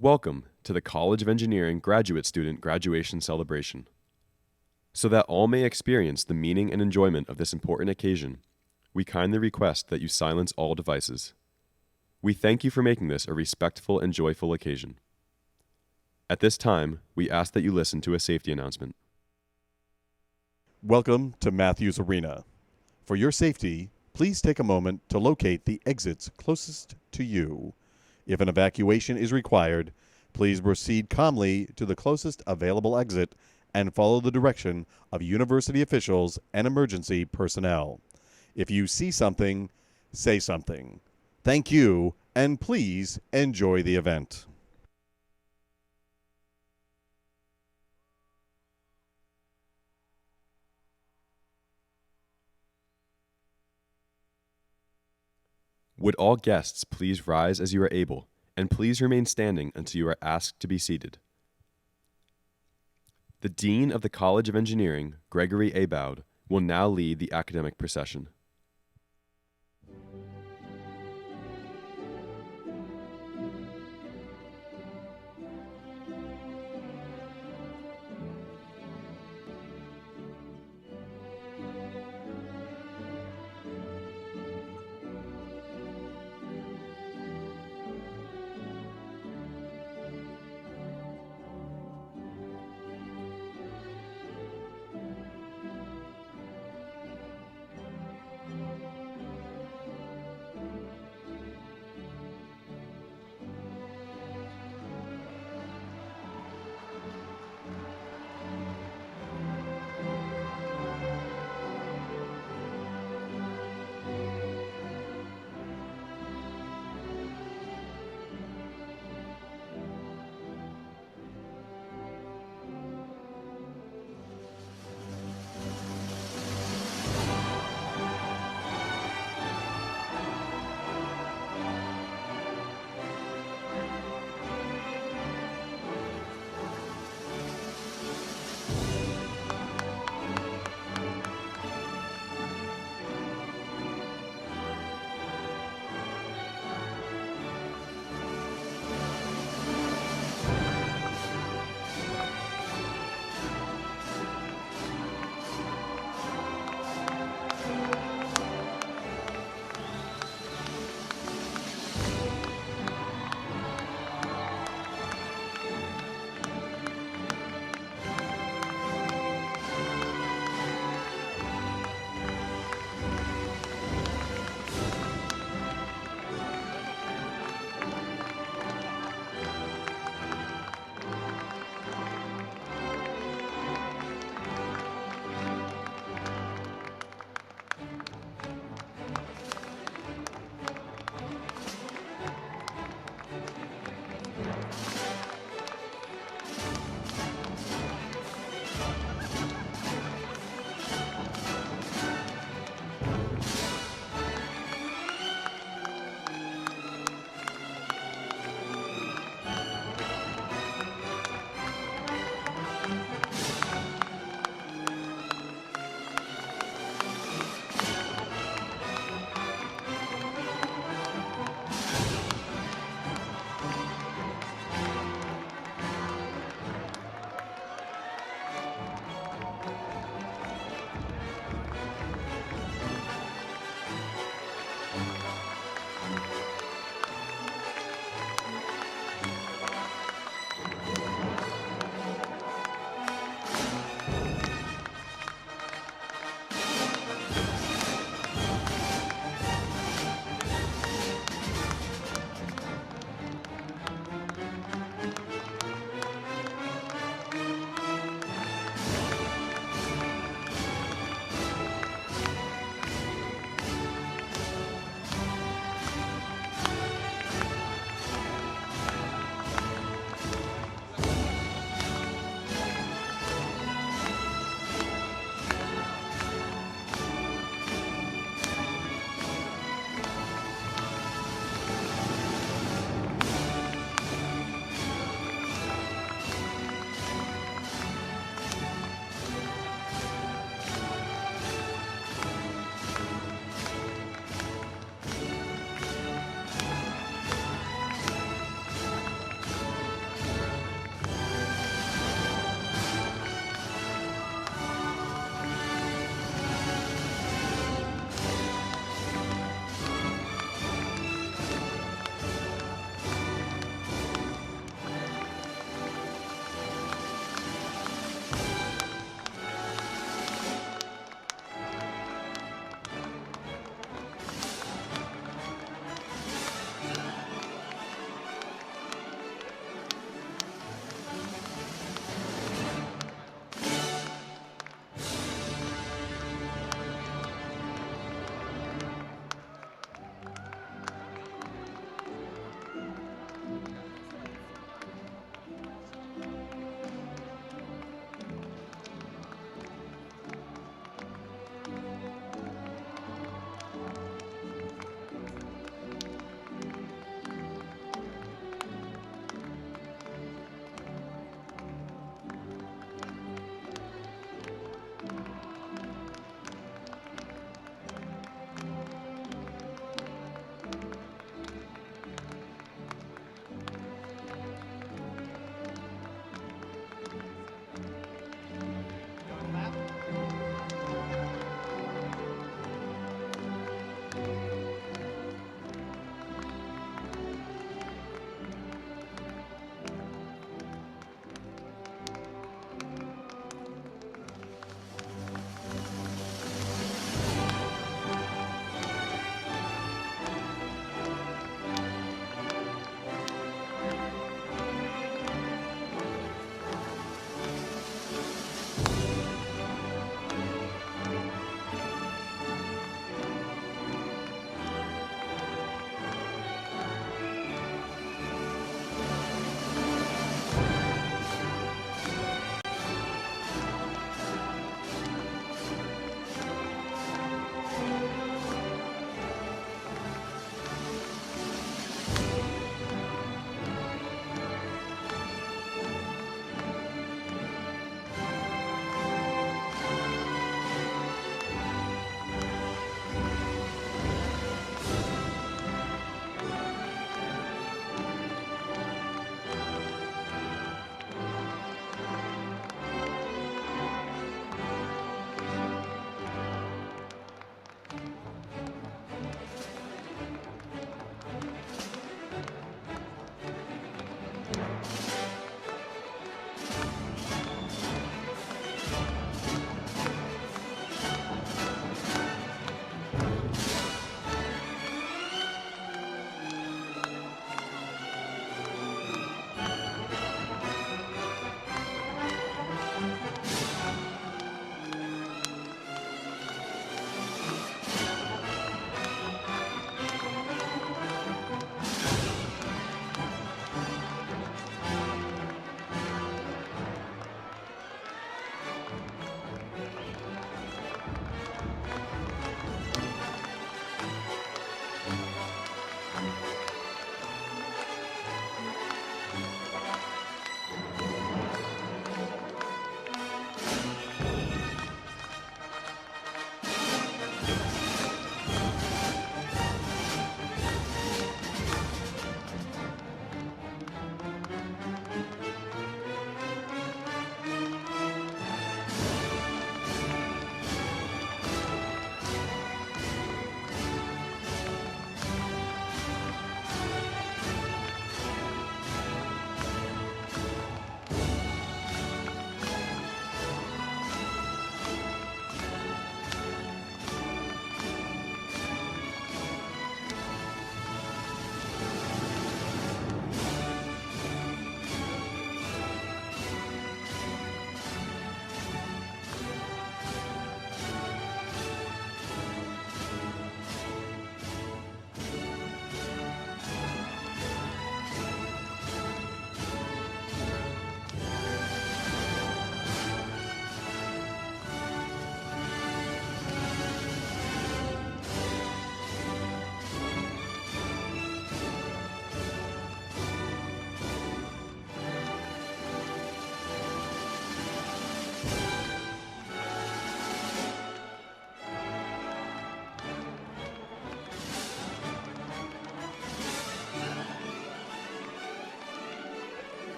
Welcome to the College of Engineering graduate student graduation celebration. So that all may experience the meaning and enjoyment of this important occasion, we kindly request that you silence all devices. We thank you for making this a respectful and joyful occasion. At this time, we ask that you listen to a safety announcement. Welcome to Matthews Arena. For your safety, please take a moment to locate the exits closest to you. If an evacuation is required, please proceed calmly to the closest available exit and follow the direction of university officials and emergency personnel. If you see something, say something. Thank you, and please enjoy the event. Would all guests please rise as you are able, and please remain standing until you are asked to be seated. The Dean of the College of Engineering, Gregory A. Bowd, will now lead the academic procession.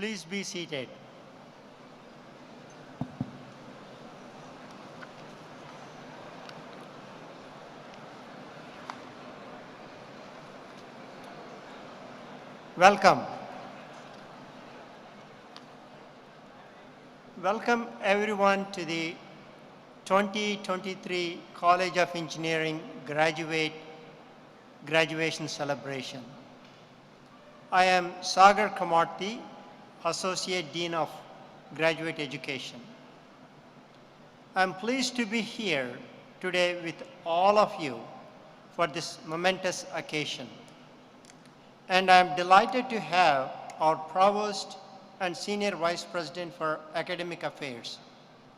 Please be seated. Welcome. Welcome everyone to the 2023 College of Engineering graduation celebration. I am Sagar Kamarthi, Associate Dean of Graduate Education. I'm pleased to be here today with all of you for this momentous occasion. And I'm delighted to have our Provost and Senior Vice President for Academic Affairs,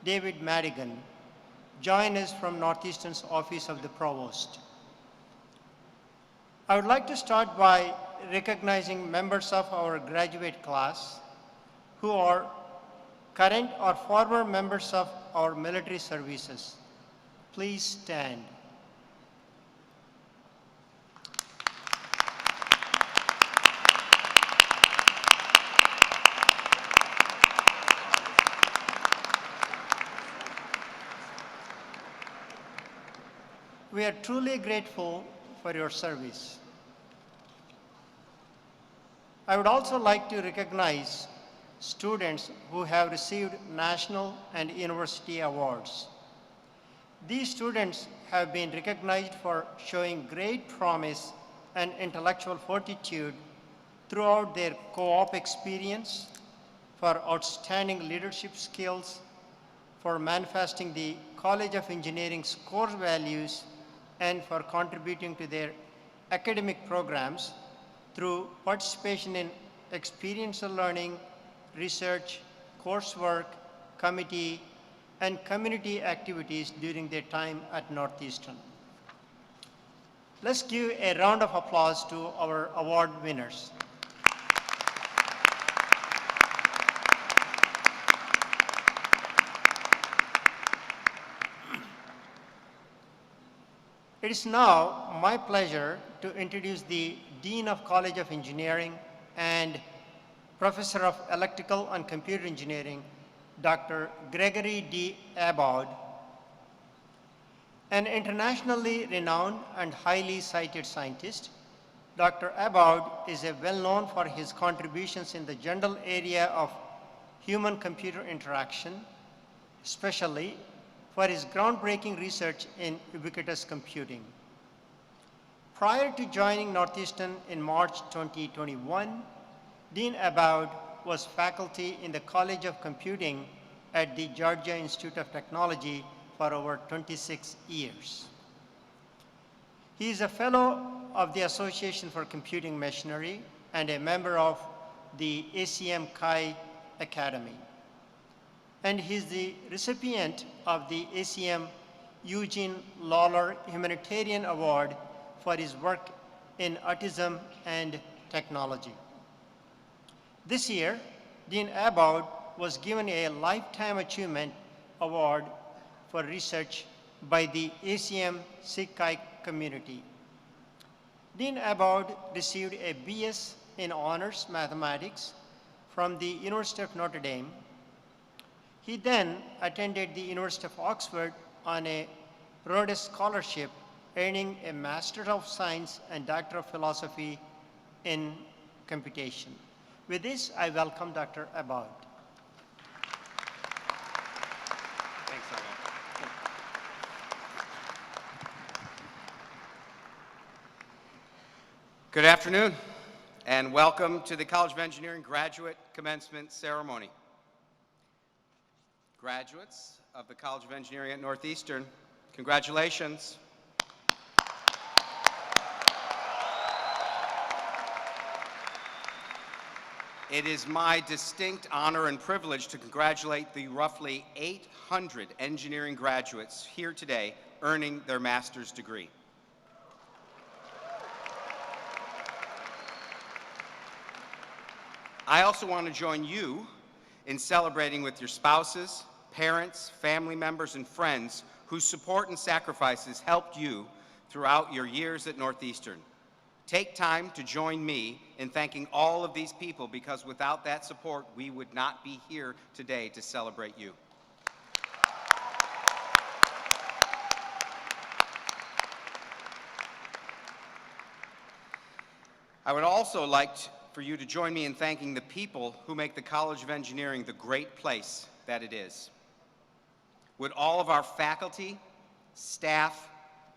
David Madigan, join us from Northeastern's Office of the Provost. I would like to start by recognizing members of our graduate class who are current or former members of our military services. Please stand. We are truly grateful for your service. I would also like to recognize students who have received national and university awards. These students have been recognized for showing great promise and intellectual fortitude throughout their co-op experience, for outstanding leadership skills, for manifesting the College of Engineering's core values, and for contributing to their academic programs through participation in experiential learning, research, coursework, committee, and community activities during their time at Northeastern. Let's give a round of applause to our award winners. It is now my pleasure to introduce the Dean of College of Engineering and Professor of Electrical and Computer Engineering, Dr. Gregory D. Abboud, an internationally renowned and highly cited scientist. Dr. Abboud is well-known for his contributions in the general area of human-computer interaction, especially for his groundbreaking research in ubiquitous computing. Prior to joining Northeastern in March 2021, Dean Abboud was faculty in the College of Computing at the Georgia Institute of Technology for over 26 years. He is a fellow of the Association for Computing Machinery and a member of the ACM Chi Academy. And he is the recipient of the ACM Eugene Lawler Humanitarian Award for his work in autism and technology. This year, Dean Abboud was given a Lifetime Achievement Award for research by the ACM Chi community. Dean Abboud received a BS in Honors Mathematics from the University of Notre Dame. He then attended the University of Oxford on a Rhodes Scholarship, earning a Master of Science and Doctor of Philosophy in Computation. With this, I welcome Dr. Abboud. Thanks, Sagar. Good afternoon, and welcome to the College of Engineering Graduate Commencement Ceremony. Graduates of the College of Engineering at Northeastern, congratulations. It is my distinct honor and privilege to congratulate the roughly 800 engineering graduates here today earning their master's degree. I also want to join you in celebrating with your spouses, parents, family members, and friends whose support and sacrifices helped you throughout your years at Northeastern. Take time to join me in thanking all of these people, because without that support, we would not be here today to celebrate you. I would also like for you to join me in thanking the people who make the College of Engineering the great place that it is. Would all of our faculty, staff,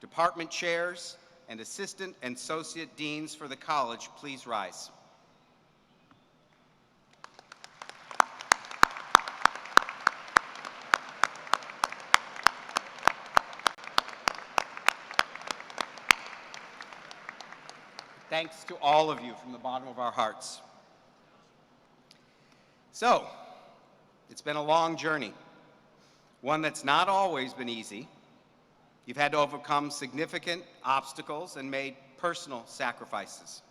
department chairs, and assistant and associate deans for the college please rise? Thanks to all of you from the bottom of our hearts. So, it's been a long journey, one that's not always been easy. You've had to overcome significant obstacles and made personal sacrifices.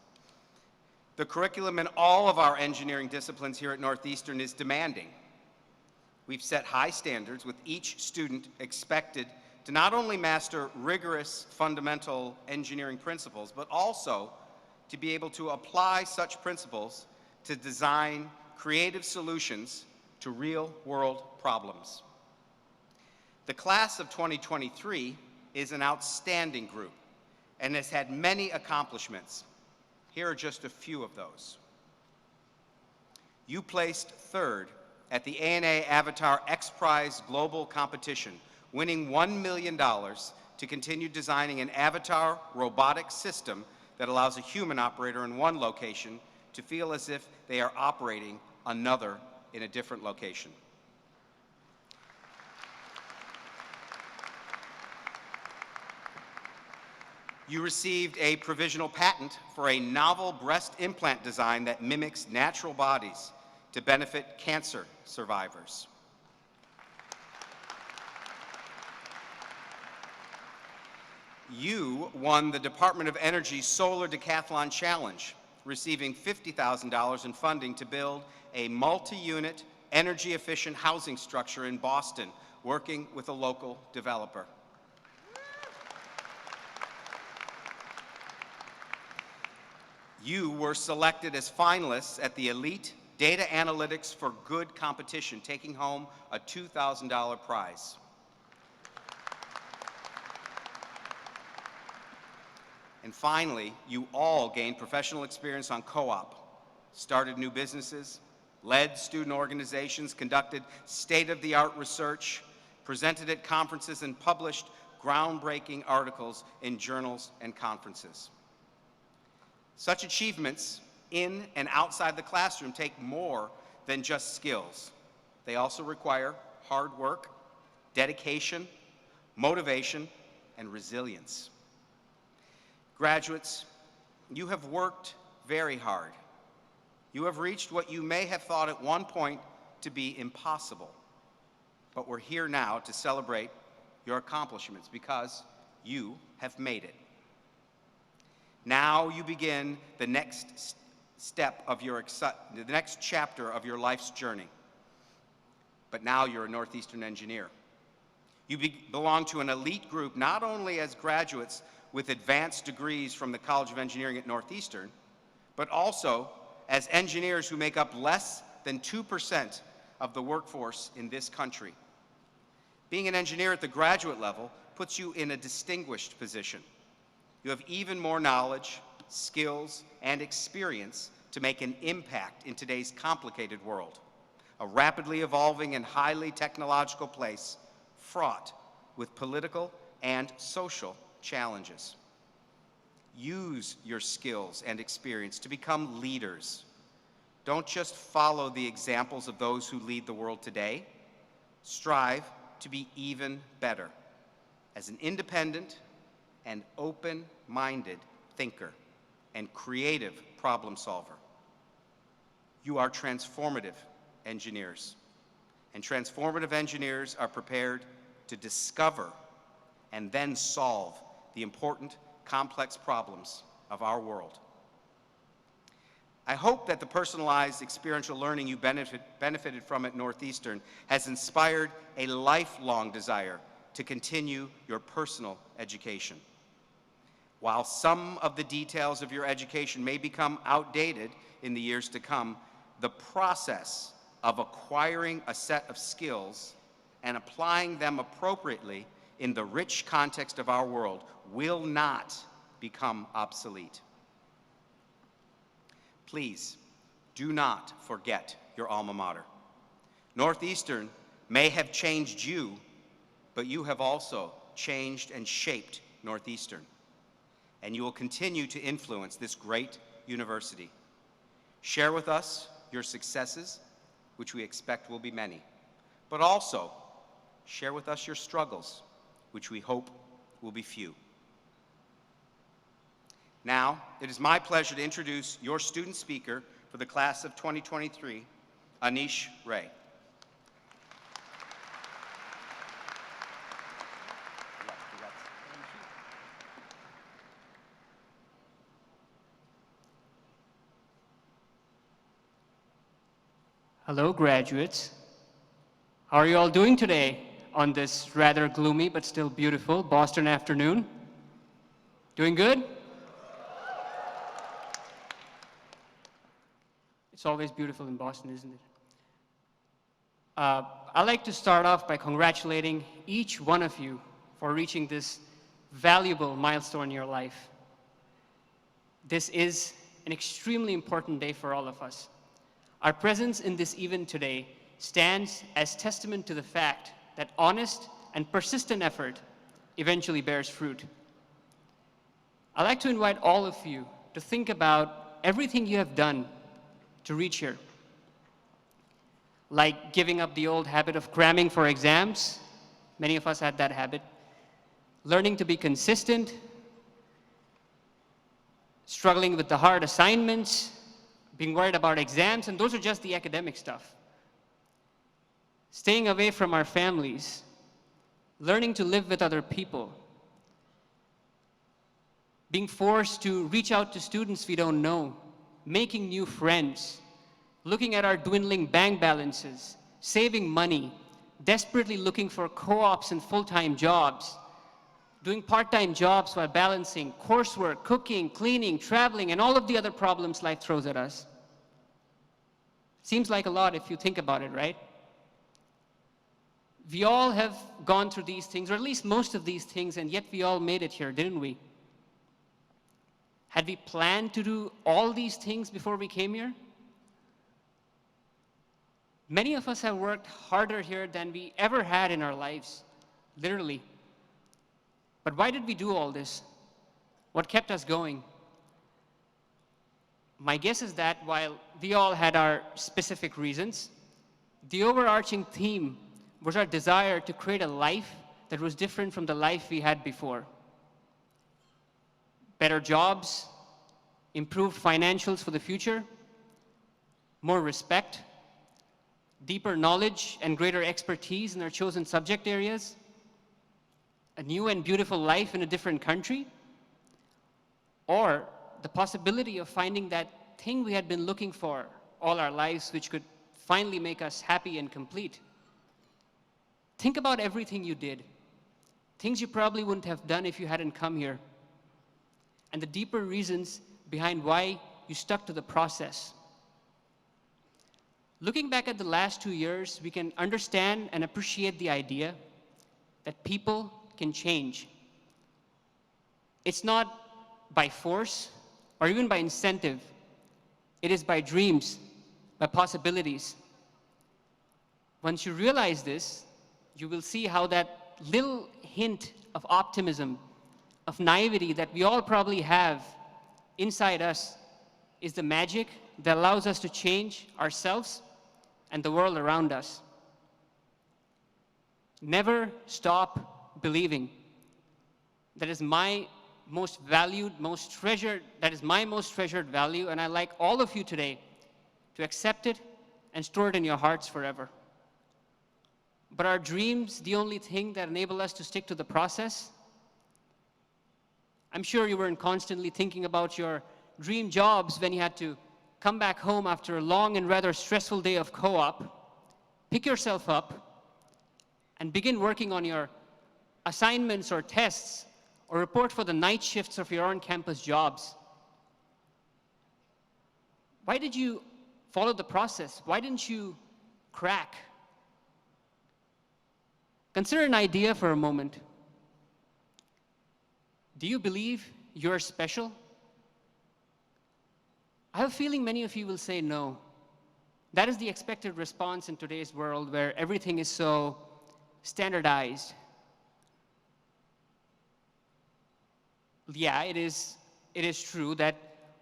The curriculum in all of our engineering disciplines here at Northeastern is demanding. We've set high standards, with each student expected to not only master rigorous fundamental engineering principles, but also to be able to apply such principles to design creative solutions to real-world problems. The class of 2023 is an outstanding group and has had many accomplishments. Here are just a few of those. You placed third at the ANA Avatar X Prize Global Competition, winning $1 million to continue designing an avatar robotic system that allows a human operator in one location to feel as if they are operating another in a different location. You received a provisional patent for a novel breast implant design that mimics natural bodies to benefit cancer survivors. You won the Department of Energy Solar Decathlon Challenge, receiving $50,000 in funding to build a multi-unit, energy-efficient housing structure in Boston, working with a local developer. You were selected as finalists at the Elite Data Analytics for Good competition, taking home a $2,000 prize. And finally, you all gained professional experience on co-op, started new businesses, led student organizations, conducted state-of-the-art research, presented at conferences, and published groundbreaking articles in journals and conferences. Such achievements in and outside the classroom take more than just skills. They also require hard work, dedication, motivation, and resilience. Graduates, you have worked very hard. You have reached what you may have thought at one point to be impossible. But we're here now to celebrate your accomplishments because you have made it. Now you begin the next step of the next chapter of your life's journey. But now you're a Northeastern engineer. You belong to an elite group, not only as graduates with advanced degrees from the College of Engineering at Northeastern, but also as engineers who make up less than 2% of the workforce in this country. Being an engineer at the graduate level puts you in a distinguished position. You have even more knowledge, skills, and experience to make an impact in today's complicated world, a rapidly evolving and highly technological place fraught with political and social challenges. Use your skills and experience to become leaders. Don't just follow the examples of those who lead the world today. Strive to be even better as an independent and open-minded thinker and creative problem solver. You are transformative engineers, and transformative engineers are prepared to discover and then solve the important, complex problems of our world. I hope that the personalized experiential learning you benefited from at Northeastern has inspired a lifelong desire to continue your personal education. While some of the details of your education may become outdated in the years to come, the process of acquiring a set of skills and applying them appropriately in the rich context of our world will not become obsolete. Please do not forget your alma mater. Northeastern may have changed you, but you have also changed and shaped Northeastern. And you will continue to influence this great university. Share with us your successes, which we expect will be many, but also share with us your struggles, which we hope will be few. Now, it is my pleasure to introduce your student speaker for the class of 2023, Anish Ray. Hello, graduates. How are you all doing today on this rather gloomy but still beautiful Boston afternoon? Doing good? It's always beautiful in Boston, isn't it? I'd like to start off by congratulating each one of you for reaching this valuable milestone in your life. This is an extremely important day for all of us. Our presence in this event today stands as testament to the fact that honest and persistent effort eventually bears fruit. I'd like to invite all of you to think about everything you have done to reach here. Like giving up the old habit of cramming for exams. Many of us had that habit. Learning to be consistent. Struggling with the hard assignments. Being worried about exams, and those are just the academic stuff. Staying away from our families, learning to live with other people, being forced to reach out to students we don't know, making new friends, looking at our dwindling bank balances, saving money, desperately looking for co-ops and full-time jobs, doing part-time jobs while balancing coursework, cooking, cleaning, traveling, and all of the other problems life throws at us. Seems like a lot if you think about it, right? We all have gone through these things, or at least most of these things, and yet we all made it here, didn't we? Had we planned to do all these things before we came here? Many of us have worked harder here than we ever had in our lives, literally. But why did we do all this? What kept us going? My guess is that while we all had our specific reasons, the overarching theme was our desire to create a life that was different from the life we had before. Better jobs, improved financials for the future, more respect, deeper knowledge and greater expertise in our chosen subject areas, a new and beautiful life in a different country, or the possibility of finding that thing we had been looking for all our lives, which could finally make us happy and complete. Think about everything you did, things you probably wouldn't have done if you hadn't come here, and the deeper reasons behind why you stuck to the process. Looking back at the last 2 years, we can understand and appreciate the idea that people can change. It's not by force or even by incentive. It is by dreams, by possibilities. Once you realize this, you will see how that little hint of optimism, of naivety that we all probably have inside us is the magic that allows us to change ourselves and the world around us. Never stop believing. That is my most valued, most treasured, that is my most treasured value, and I'd like all of you today to accept it and store it in your hearts forever. But are dreams the only thing that enable us to stick to the process? I'm sure you weren't constantly thinking about your dream jobs when you had to come back home after a long and rather stressful day of co-op, pick yourself up, and begin working on your assignments or tests, or report for the night shifts of your on-campus jobs? Why did you follow the process? Why didn't you crack? Consider an idea for a moment. Do you believe you're special? I have a feeling many of you will say no. That is the expected response in today's world where everything is so standardized. Yeah, it is true that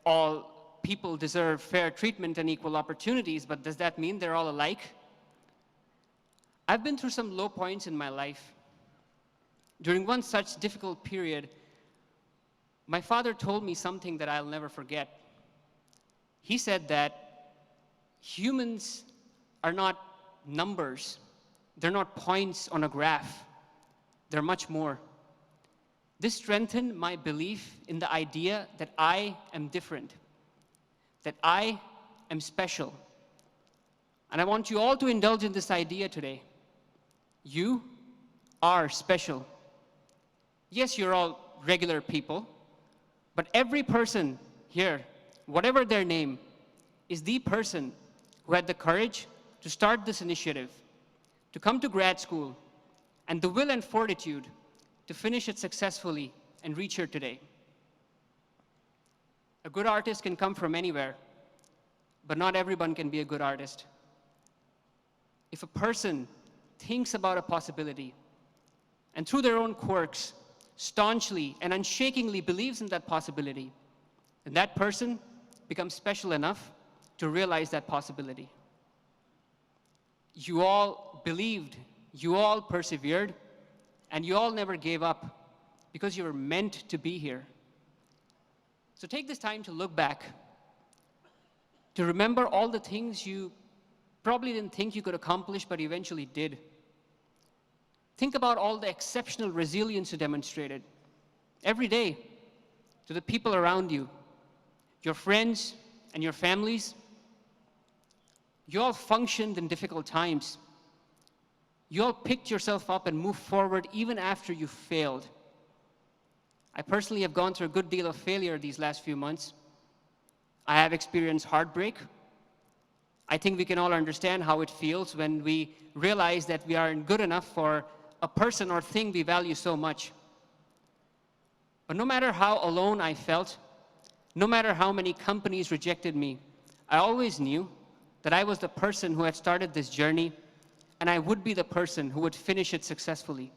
all people deserve fair treatment and equal opportunities, but does that mean they're all alike? I've been through some low points in my life. During one such difficult period, my father told me something that I'll never forget. He said that humans are not numbers. They're not points on a graph. They're much more. This strengthened my belief in the idea that I am different, that I am special. And I want you all to indulge in this idea today. You are special. Yes, you're all regular people, but every person here, whatever their name, is the person who had the courage to start this initiative, to come to grad school, and the will and fortitude to finish it successfully and reach here today. A good artist can come from anywhere, but not everyone can be a good artist. If a person thinks about a possibility and through their own quirks staunchly and unshakingly believes in that possibility, then that person becomes special enough to realize that possibility. You all believed, you all persevered, and you all never gave up because you were meant to be here. So take this time to look back, to remember all the things you probably didn't think you could accomplish, but eventually did. Think about all the exceptional resilience you demonstrated every day to the people around you, your friends and your families. You all functioned in difficult times. You all picked yourself up and moved forward even after you failed. I personally have gone through a good deal of failure these last few months. I have experienced heartbreak. I think we can all understand how it feels when we realize that we aren't good enough for a person or thing we value so much. But no matter how alone I felt, no matter how many companies rejected me, I always knew that I was the person who had started this journey, and I would be the person who would finish it successfully.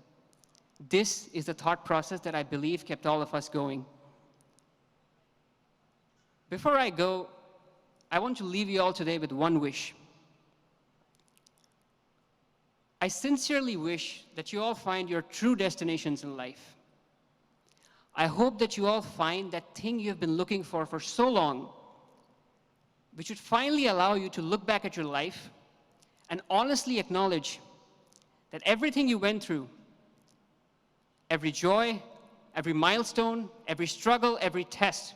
This is the thought process that I believe kept all of us going. Before I go, I want to leave you all today with one wish. I sincerely wish that you all find your true destinations in life. I hope that you all find that thing you've been looking for so long, which would finally allow you to look back at your life and honestly acknowledge that everything you went through, every joy, every milestone, every struggle, every test,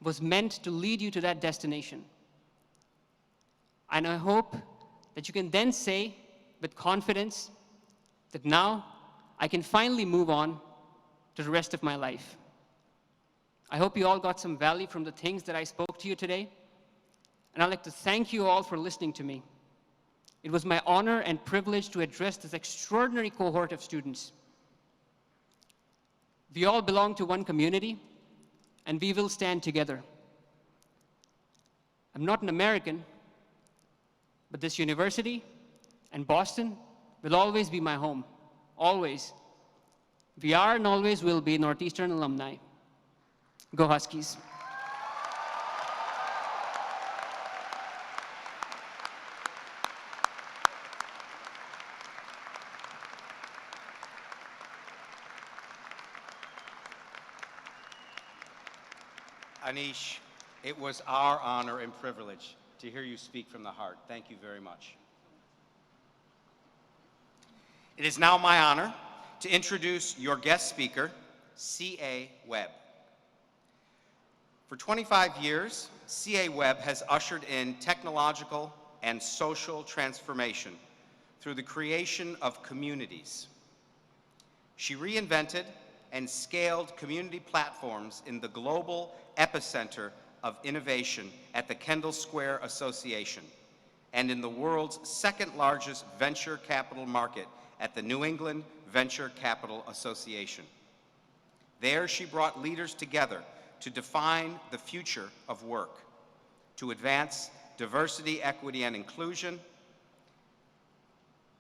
was meant to lead you to that destination. And I hope that you can then say with confidence that now I can finally move on to the rest of my life. I hope you all got some value from the things that I spoke to you today. And I'd like to thank you all for listening to me. It was my honor and privilege to address this extraordinary cohort of students. We all belong to one community, and we will stand together. I'm not an American, but this university and Boston will always be my home, always. We are and always will be Northeastern alumni. Go Huskies. Anish, it was our honor and privilege to hear you speak from the heart. Thank you very much. It is now my honor to introduce your guest speaker, C.A. Webb. For 25 years, C.A. Webb has ushered in technological and social transformation through the creation of communities. She reinvented and scaled community platforms in the global epicenter of innovation at the Kendall Square Association and in the world's second largest venture capital market at the New England Venture Capital Association. There, she brought leaders together to define the future of work, to advance diversity, equity, and inclusion,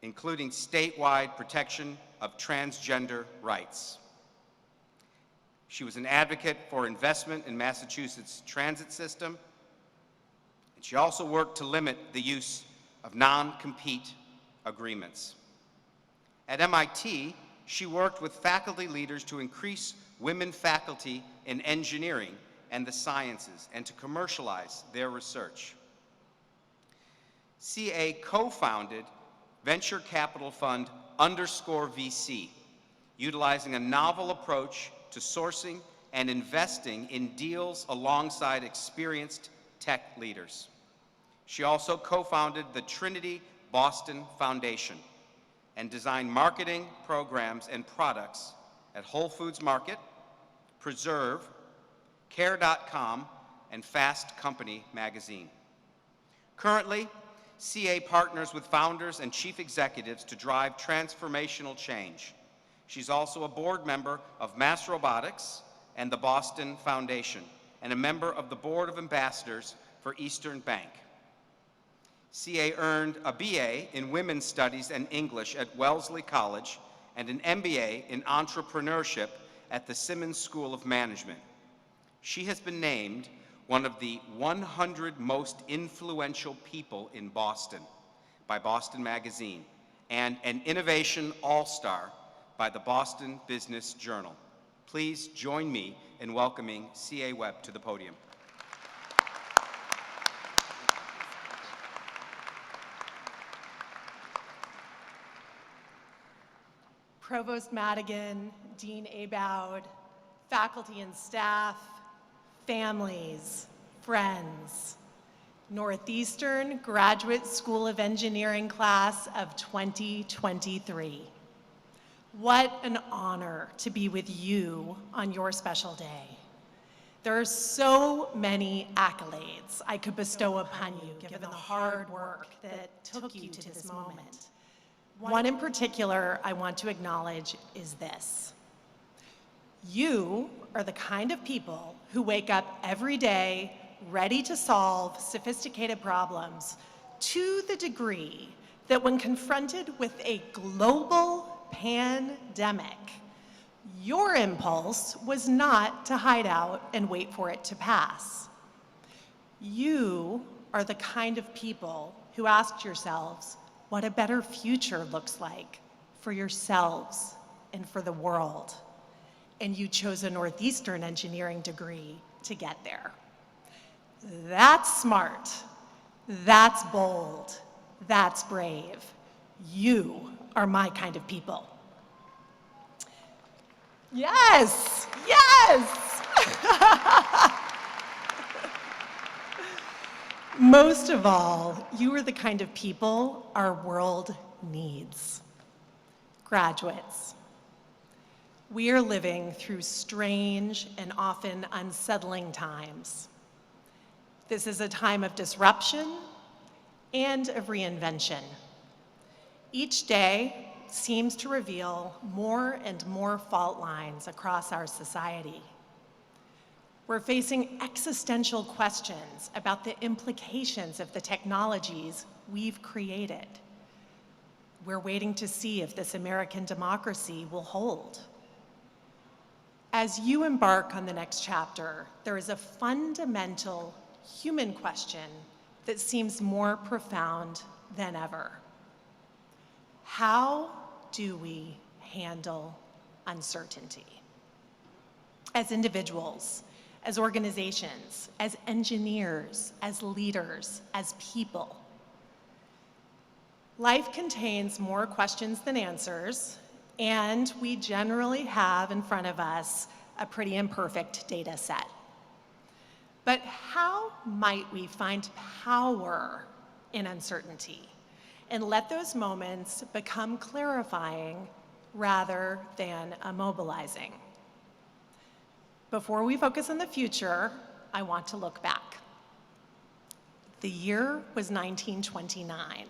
including statewide protection of transgender rights. She was an advocate for investment in Massachusetts' transit system, and she also worked to limit the use of non-compete agreements. At MIT, she worked with faculty leaders to increase women faculty in engineering and the sciences and to commercialize their research. CA co-founded venture capital fund _VC, utilizing a novel approach to sourcing and investing in deals alongside experienced tech leaders. She also co-founded the Trinity Boston Foundation and designed marketing programs and products at Whole Foods Market, Preserve, Care.com, and Fast Company magazine. Currently, CA partners with founders and chief executives to drive transformational change. She's also a board member of Mass Robotics and the Boston Foundation, and a member of the Board of Ambassadors for Eastern Bank. CA earned a BA in Women's Studies and English at Wellesley College and an MBA in Entrepreneurship at the Simmons School of Management. She has been named one of the 100 most influential people in Boston by Boston Magazine and an Innovation All-Star by the Boston Business Journal. Please join me in welcoming C.A. Webb to the podium. Provost Madigan, Dean Abowd, faculty and staff, families, friends, Northeastern Graduate School of Engineering class of 2023. What an honor to be with you on your special day. There are so many accolades I could bestow upon you, given the hard work that took you to this moment. One in particular I want to acknowledge is this. You are the kind of people who wake up every day ready to solve sophisticated problems to the degree that when confronted with a global pandemic, your impulse was not to hide out and wait for it to pass. You are the kind of people who asked yourselves what a better future looks like for yourselves and for the world. And you chose a Northeastern engineering degree to get there. That's smart, that's bold, that's brave. You are my kind of people. Yes, yes! Most of all, you are the kind of people our world needs. Graduates. We are living through strange and often unsettling times. This is a time of disruption and of reinvention. Each day seems to reveal more and more fault lines across our society. We're facing existential questions about the implications of the technologies we've created. We're waiting to see if this American democracy will hold. As you embark on the next chapter, there is a fundamental human question that seems more profound than ever. How do we handle uncertainty? As individuals, as organizations, as engineers, as leaders, as people. Life contains more questions than answers, and we generally have in front of us a pretty imperfect data set. But how might we find power in uncertainty and let those moments become clarifying rather than immobilizing? Before we focus on the future, I want to look back. The year was 1929.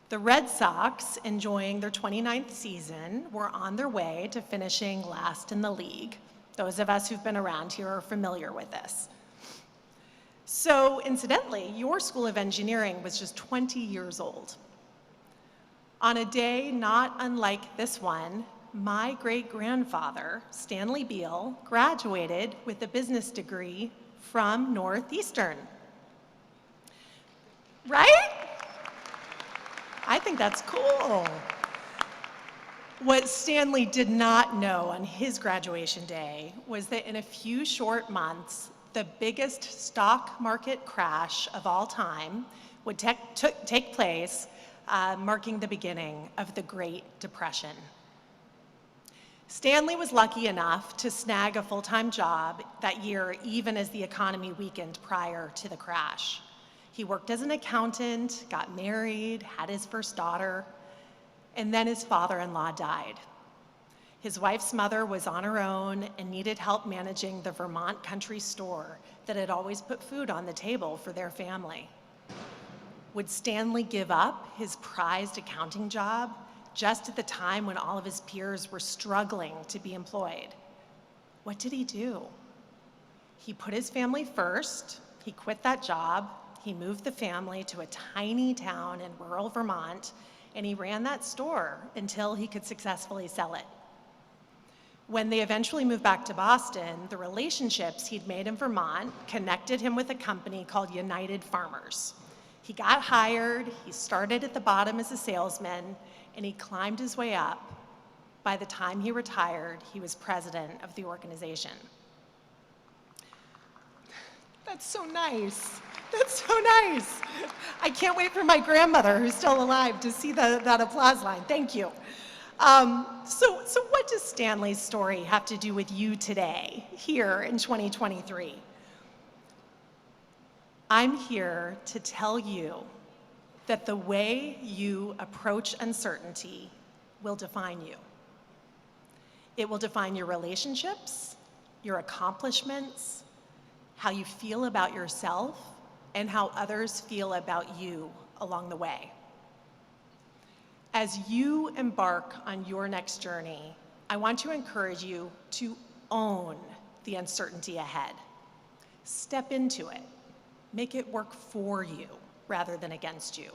The Red Sox, enjoying their 29th season, were on their way to finishing last in the league. Those of us who've been around here are familiar with this. So, incidentally, your School of Engineering was just 20 years old. On a day not unlike this one, my great-grandfather, Stanley Beal, graduated with a business degree from Northeastern. Right? I think that's cool. What Stanley did not know on his graduation day was that in a few short months, the biggest stock market crash of all time would take place, marking the beginning of the Great Depression. Stanley was lucky enough to snag a full-time job that year, even as the economy weakened prior to the crash. He worked as an accountant, got married, had his first daughter, and then his father-in-law died. His wife's mother was on her own and needed help managing the Vermont country store that had always put food on the table for their family. Would Stanley give up his prized accounting job just at the time when all of his peers were struggling to be employed? What did he do? He put his family first, he quit that job, he moved the family to a tiny town in rural Vermont, and he ran that store until he could successfully sell it. When they eventually moved back to Boston, the relationships he'd made in Vermont connected him with a company called United Farmers. He got hired, he started at the bottom as a salesman, and he climbed his way up. By the time he retired, he was president of the organization. That's so nice. That's so nice. I can't wait for my grandmother, who's still alive, to see that applause line. Thank you. So what does Stanley's story have to do with you today, here in 2023? I'm here to tell you that the way you approach uncertainty will define you. It will define your relationships, your accomplishments, how you feel about yourself, and how others feel about you along the way. As you embark on your next journey, I want to encourage you to own the uncertainty ahead. Step into it. Make it work for you rather than against you.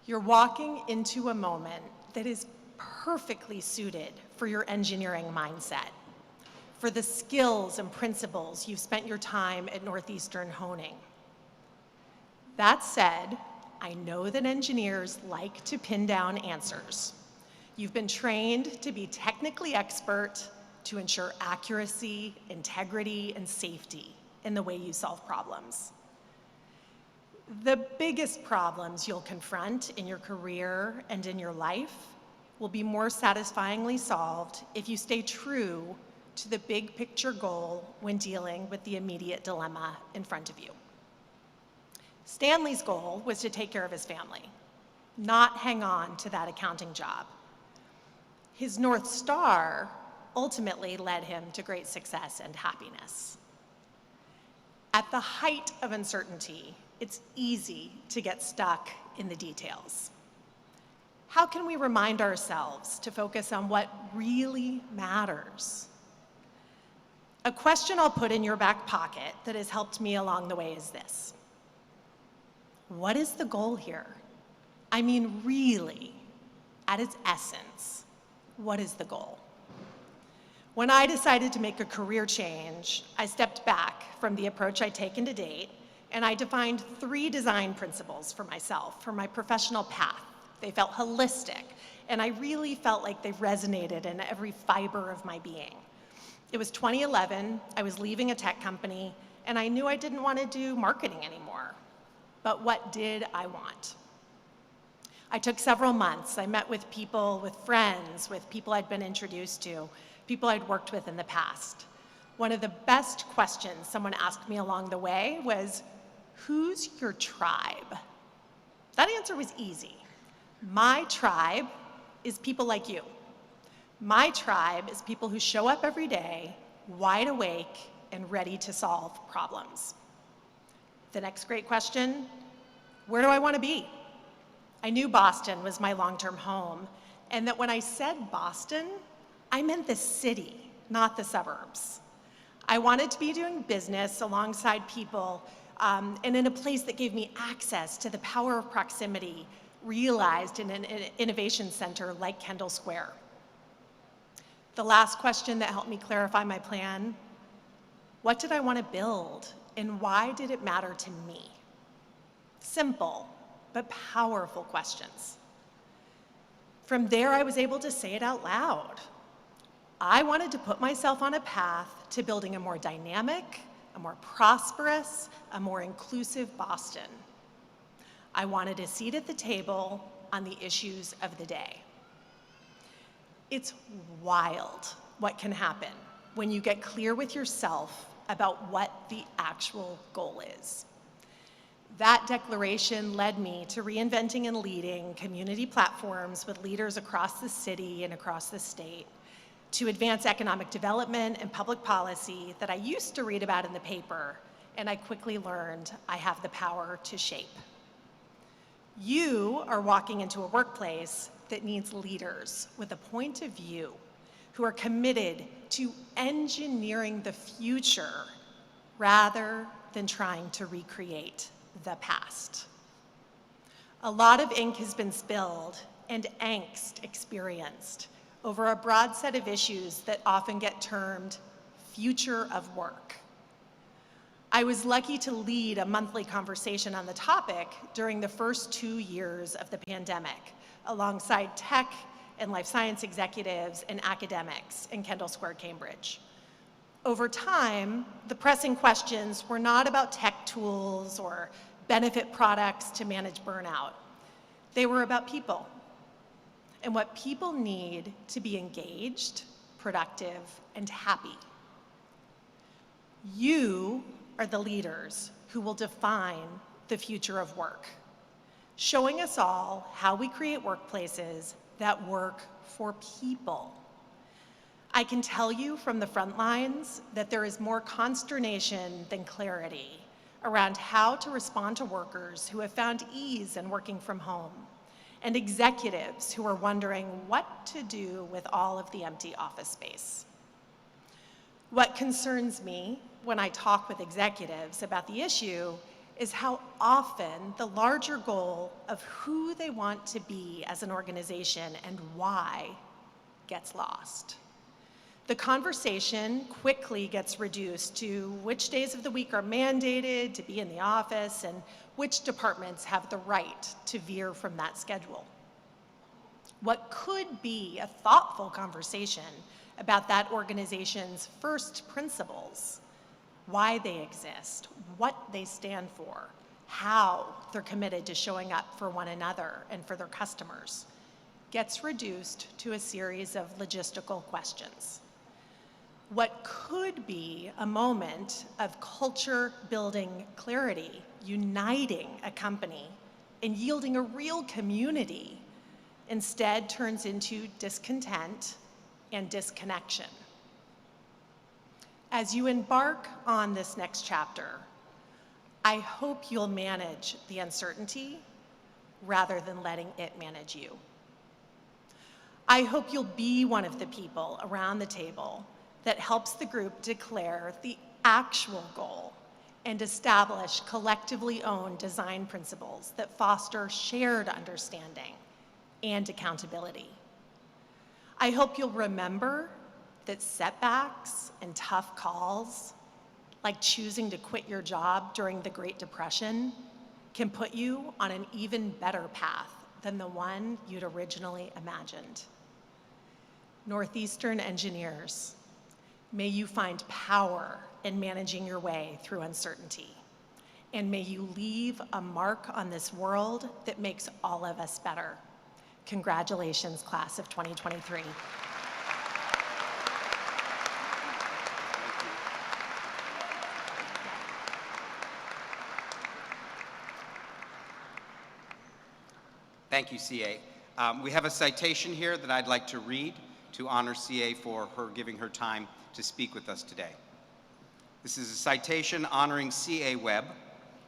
You're walking into a moment that is perfectly suited for your engineering mindset, for the skills and principles you've spent your time at Northeastern honing. That said, I know that engineers like to pin down answers. You've been trained to be technically expert to ensure accuracy, integrity, and safety in the way you solve problems. The biggest problems you'll confront in your career and in your life will be more satisfyingly solved if you stay true to the big picture goal when dealing with the immediate dilemma in front of you. Stanley's goal was to take care of his family, not hang on to that accounting job. His North Star ultimately led him to great success and happiness. At the height of uncertainty, it's easy to get stuck in the details. How can we remind ourselves to focus on what really matters? A question I'll put in your back pocket that has helped me along the way is this: what is the goal here? I mean, really, at its essence, what is the goal? When I decided to make a career change, I stepped back from the approach I'd taken to date, and I defined 3 design principles for myself, for my professional path. They felt holistic, and I really felt like they resonated in every fiber of my being. It was 2011, I was leaving a tech company, and I knew I didn't want to do marketing anymore. But what did I want? I took several months. I met with people, with friends, with people I'd been introduced to, people I'd worked with in the past. One of the best questions someone asked me along the way was, who's your tribe? That answer was easy. My tribe is people like you. My tribe is people who show up every day, wide awake, and ready to solve problems. The next great question, where do I want to be? I knew Boston was my long-term home, and that when I said Boston, I meant the city, not the suburbs. I wanted to be doing business alongside people and in a place that gave me access to the power of proximity realized in an innovation center like Kendall Square. The last question that helped me clarify my plan, what did I want to build and why did it matter to me? Simple, but powerful questions. From there, I was able to say it out loud. I wanted to put myself on a path to building a more dynamic, a more prosperous, a more inclusive Boston. I wanted a seat at the table on the issues of the day. It's wild what can happen when you get clear with yourself about what the actual goal is. That declaration led me to reinventing and leading community platforms with leaders across the city and across the state to advance economic development and public policy that I used to read about in the paper, and I quickly learned I have the power to shape. You are walking into a workplace that needs leaders with a point of view who are committed to engineering the future rather than trying to recreate the past. A lot of ink has been spilled and angst experienced over a broad set of issues that often get termed future of work. I was lucky to lead a monthly conversation on the topic during the first 2 years of the pandemic, alongside tech and life science executives and academics in Kendall Square, Cambridge. Over time, the pressing questions were not about tech tools or benefit products to manage burnout. They were about people and what people need to be engaged, productive, and happy. You are the leaders who will define the future of work, showing us all how we create workplaces that work for people. I can tell you from the front lines that there is more consternation than clarity around how to respond to workers who have found ease in working from home, and executives who are wondering what to do with all of the empty office space. What concerns me when I talk with executives about the issue is how often the larger goal of who they want to be as an organization and why gets lost. The conversation quickly gets reduced to which days of the week are mandated to be in the office and which departments have the right to veer from that schedule. What could be a thoughtful conversation about that organization's first principles, why they exist, what they stand for, how they're committed to showing up for one another and for their customers, gets reduced to a series of logistical questions. What could be a moment of culture-building clarity, uniting a company and yielding a real community, instead turns into discontent and disconnection. As you embark on this next chapter, I hope you'll manage the uncertainty rather than letting it manage you. I hope you'll be one of the people around the table that helps the group declare the actual goal and establish collectively owned design principles that foster shared understanding and accountability. I hope you'll remember that setbacks and tough calls, like choosing to quit your job during the Great Depression, can put you on an even better path than the one you'd originally imagined. Northeastern engineers, may you find power in managing your way through uncertainty. And may you leave a mark on this world that makes all of us better. Congratulations, class of 2023. Thank you, CA. We have a citation here that I'd like to read to honor CA for her giving her time to speak with us today. This is a citation honoring CA Webb,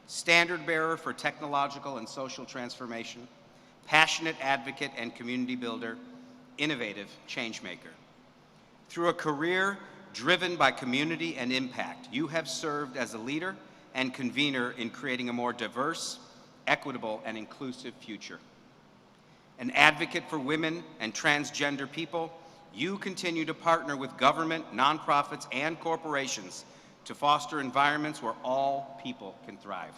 standard bearer for technological and social transformation, passionate advocate and community builder, innovative change maker. Through a career driven by community and impact, you have served as a leader and convener in creating a more diverse, equitable, and inclusive future. An advocate for women and transgender people, you continue to partner with government, nonprofits, and corporations to foster environments where all people can thrive.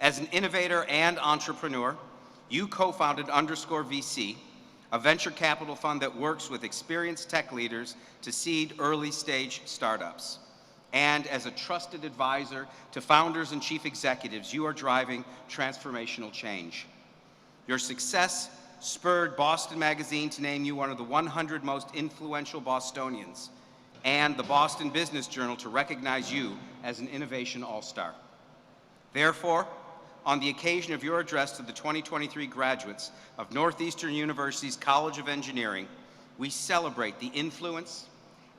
As an innovator and entrepreneur, you co-founded _VC, a venture capital fund that works with experienced tech leaders to seed early-stage startups. And as a trusted advisor to founders and chief executives, you are driving transformational change. Your success spurred Boston Magazine to name you one of the 100 most influential Bostonians, and the Boston Business Journal to recognize you as an innovation all-star. Therefore, on the occasion of your address to the 2023 graduates of Northeastern University's College of Engineering, we celebrate the influence,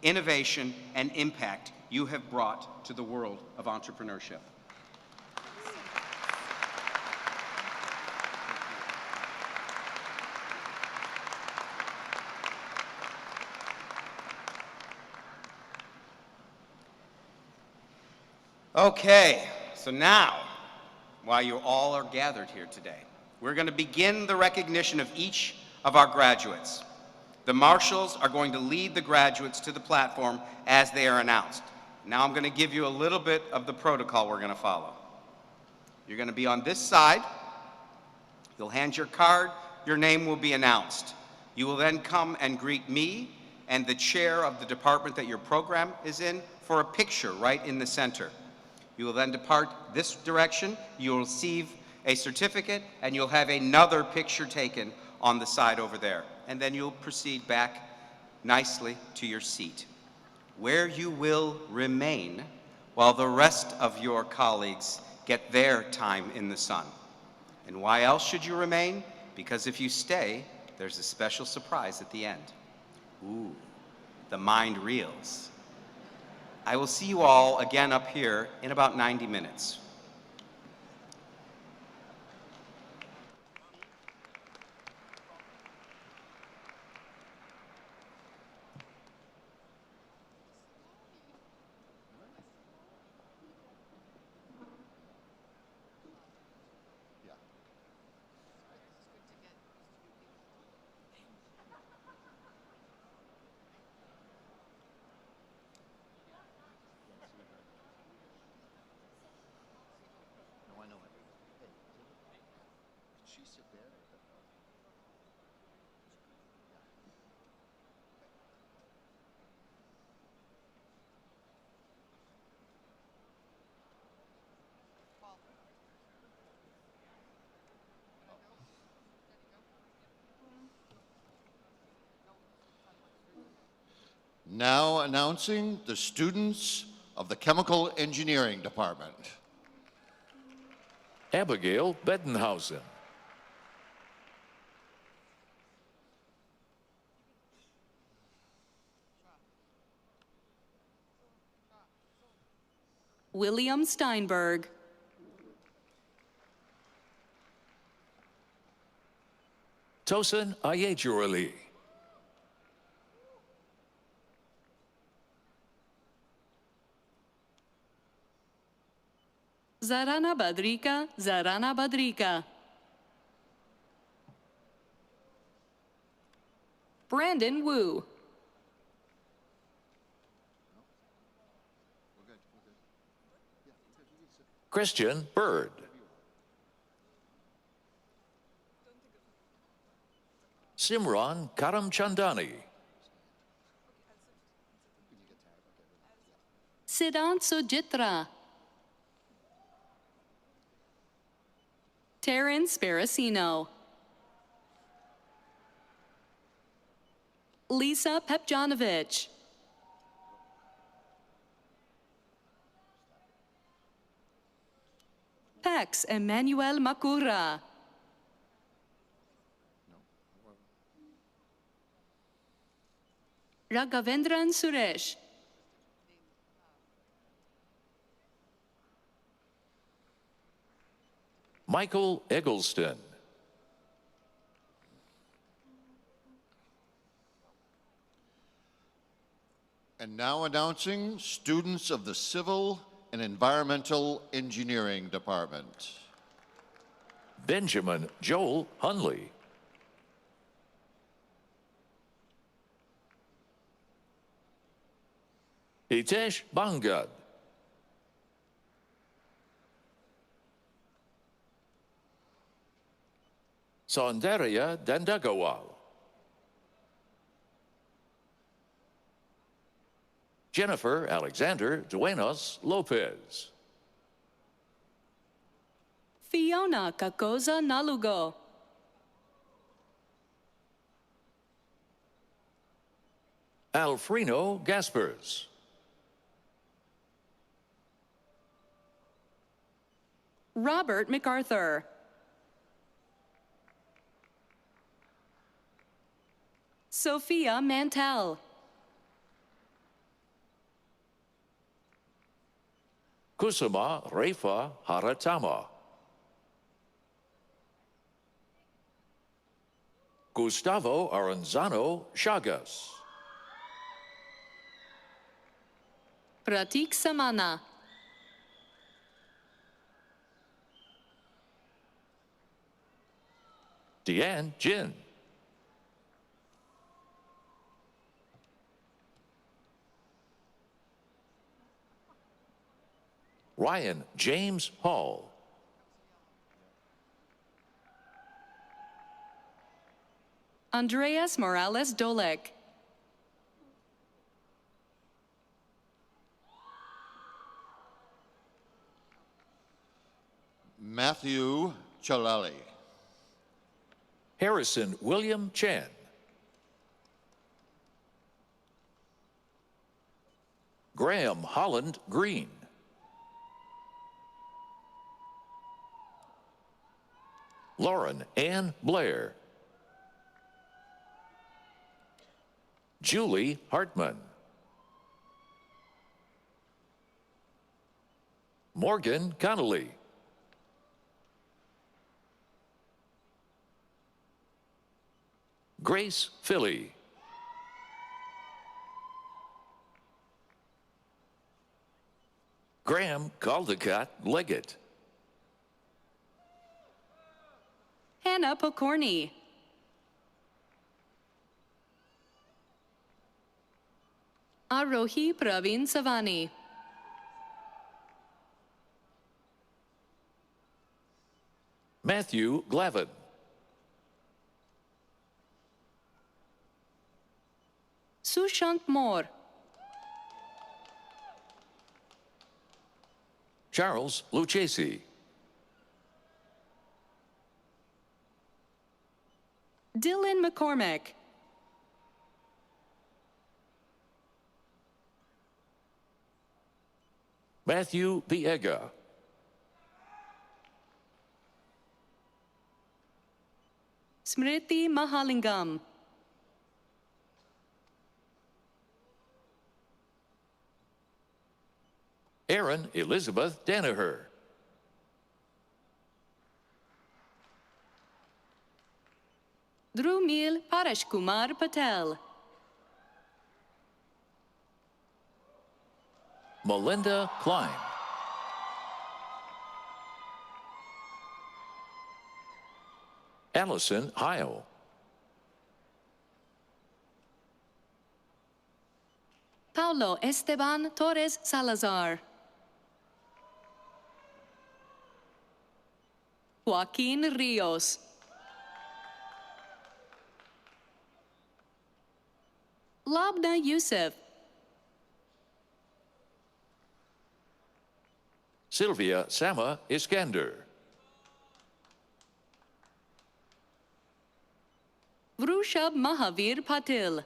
innovation, and impact you have brought to the world of entrepreneurship. Okay, so now, while you all are gathered here today, we're going to begin the recognition of each of our graduates. The marshals are going to lead the graduates to the platform as they are announced. Now I'm going to give you a little bit of the protocol we're going to follow. You're going to be on this side. You'll hand your card. Your name will be announced. You will then come and greet me and the chair of the department that your program is in for a picture right in the center. You will then depart this direction. You will receive a certificate, and you'll have another picture taken on the side over there. And then you'll proceed back nicely to your seat, where you will remain while the rest of your colleagues get their time in the sun. And why else should you remain? Because if you stay, there's a special surprise at the end. Ooh, the mind reels. I will see you all again up here in about 90 minutes. Now announcing the students of the Chemical Engineering Department. Abigail Bedenhausen. William Steinberg. Tosin Ayejurali. Zarana Badrika, Zarana Badrika. Brandon Wu. Christian Bird. Simran Karamchandani. Siddhant Sujitra. Taryn Sparacino. Lisa Pepjanovich. Pex Emmanuel Makura. Raghavendran Suresh. Michael Eggleston. And now announcing students of the Civil and Environmental Engineering Department. Benjamin Joel Hunley. Hitesh Bangad. Saundarya Dandagawal. Jennifer Alexander Duenas Lopez. Fiona Kakoza Nalugo. Alfredo Gaspers. Robert MacArthur. Sophia Mantel. Kusuma Refa Haratama. Gustavo Aranzano Chagas. Pratik Samana. Deanne Jin. Ryan James Hall. Andreas Morales Dolek. Matthew Chalali. Harrison William Chan. Graham Holland Green. Lauren Ann Blair. Julie Hartman. Morgan Connolly. Grace Philly. Graham Caldecott Leggett. Hannah Pokorny. Arohi Praveen Savani. Matthew Glavin. Sushant Moore. Charles Lucchesi. Dylan McCormick. Matthew Biega. Smriti Mahalingam. Aaron Elizabeth Danaher. Drumil Parashkumar Patel. Melinda Klein. Allison Heil. Paulo Esteban Torres Salazar. Joaquin Rios. Labna Youssef. Sylvia Sama Iskander. Vrushab Mahavir Patil.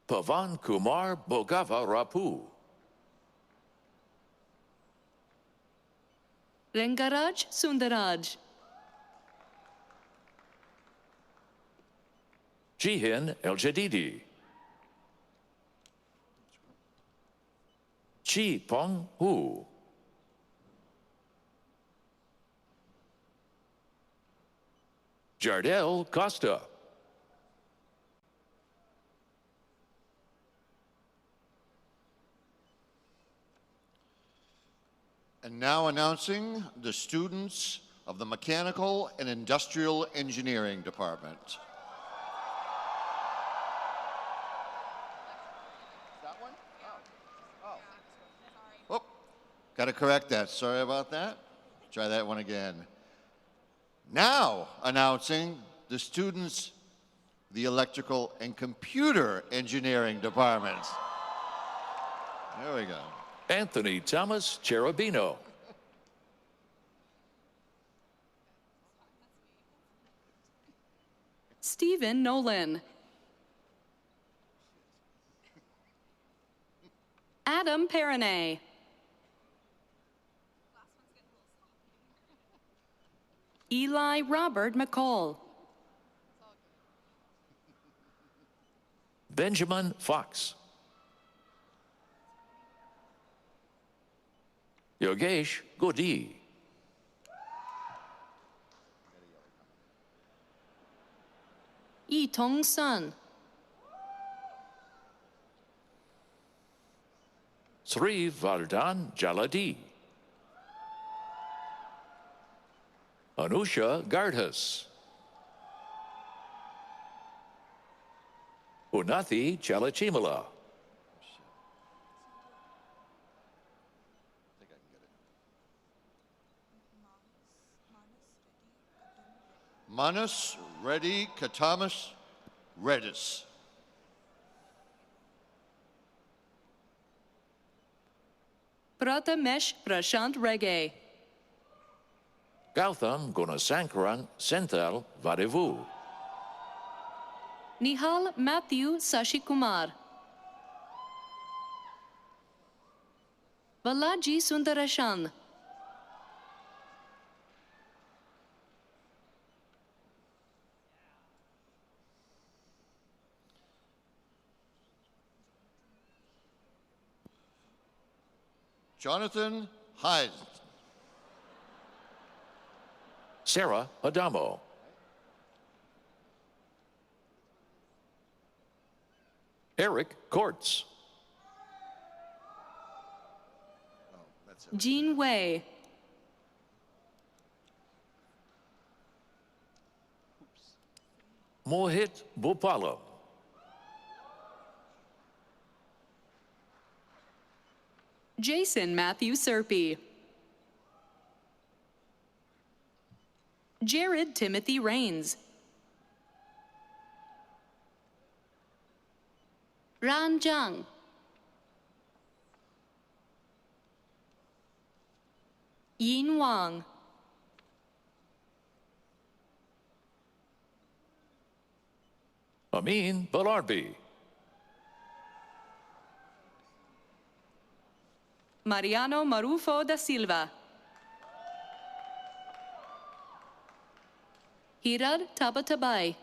Pavan Kumar Bogava Rapu. Rengaraj Sundaraj. Jihin El-Jadidi. Chi Pong Hu. Jardel Costa. And now announcing the students of the Mechanical and Industrial Engineering Department. That one? Oh. Got to correct that. Sorry about that. Try that one again. Now announcing the students of the Electrical and Computer Engineering Department. There we go. Anthony Thomas Cherubino. Stephen Nolan. Adam Peronay. Eli Robert McCall. Benjamin Fox. Yogesh Godi. Yi Tong Sun. Sri Vardhan Jaladi. Anusha Gardhas. Unathi Chalachimala. Manus Reddy Katamas Redis. Prathamesh Prashant Reggae. Gautam Gunasankaran Senthal Vadevu. Nihal Matthew Sashikumar. Balaji Sundarashan. Jonathan Hyde. Sarah Adamo. Eric Kortz. Jean Wei. Mohit Bhupalam. Jason Matthew Serpy. Jared Timothy Rains. Ran Zhang. Yin Wang. Amin Balarbi. Mariano Marufo da Silva. Hirad Tabatabai.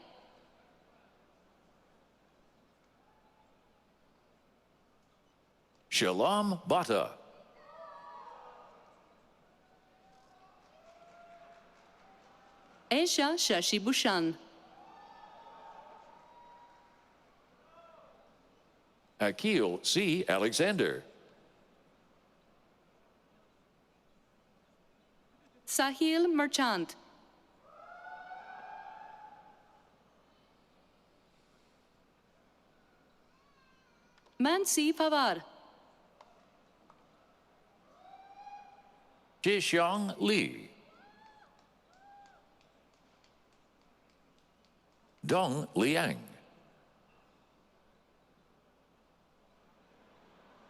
Shalom Bata. Esha Shashibushan. Akil C. Alexander. Sahil Merchant. Mansi Pawar. Jixiang Li. Dong Liang.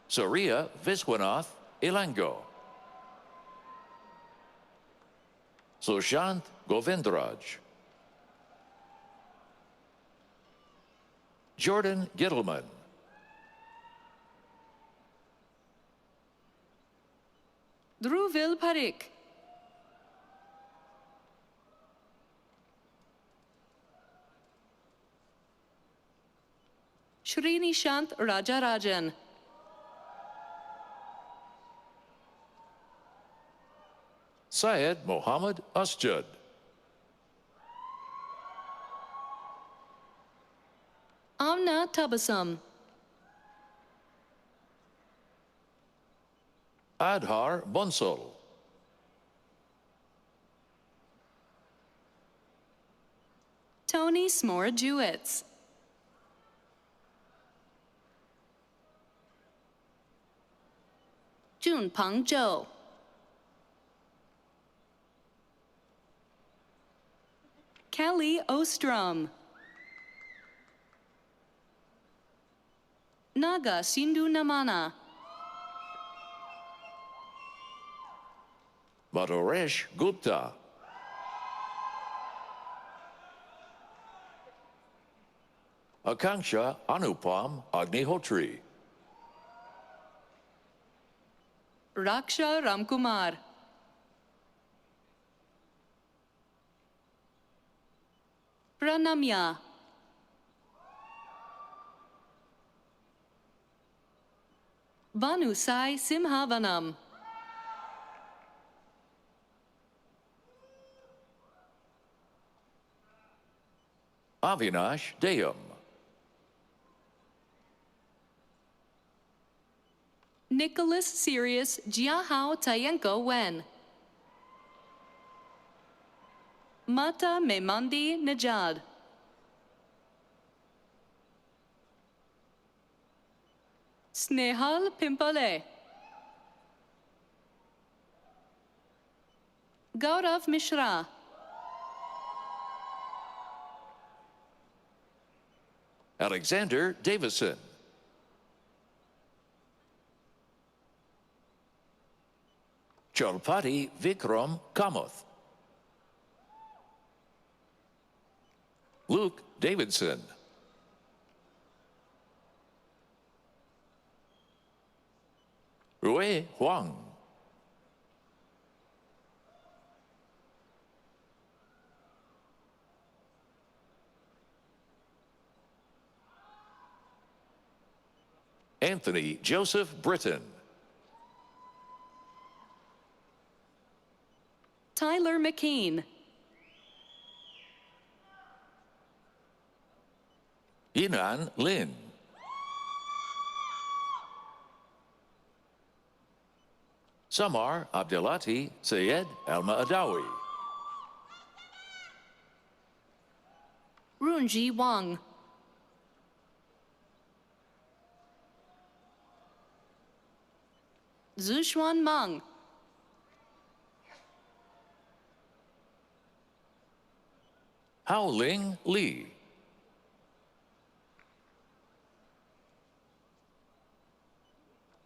Surya Viswanath Ilango. Sushant Govindraj. Jordan Gittleman. Dhruvil Parikh. Srinishant Rajarajan. Syed Mohammed Asjad. Amna Tabasum. Adhar Bonsal. Tony Smore Jewett. Junpeng Zhou. Kelly Ostrom. Naga Sindhu Namana. Madoresh Gupta. Akanksha Anupam Agnihotri. Raksha Ramkumar. Pranamya. Vanusai Simhavanam. Avinash Deyam. Nicholas Sirius Jiahao Tayenko Wen. Mata Memandi Najad. Snehal Pimpale. Gaurav Mishra. Alexander Davison. Cholpati Vikram Kamath. Luke Davidson. Rui Huang. Anthony Joseph Britton. Tyler McKean. Yinan Lin. Samar Abdelati Sayed Alma Adawi. Runji Wang. Zhuxuan Meng. Haoling Li.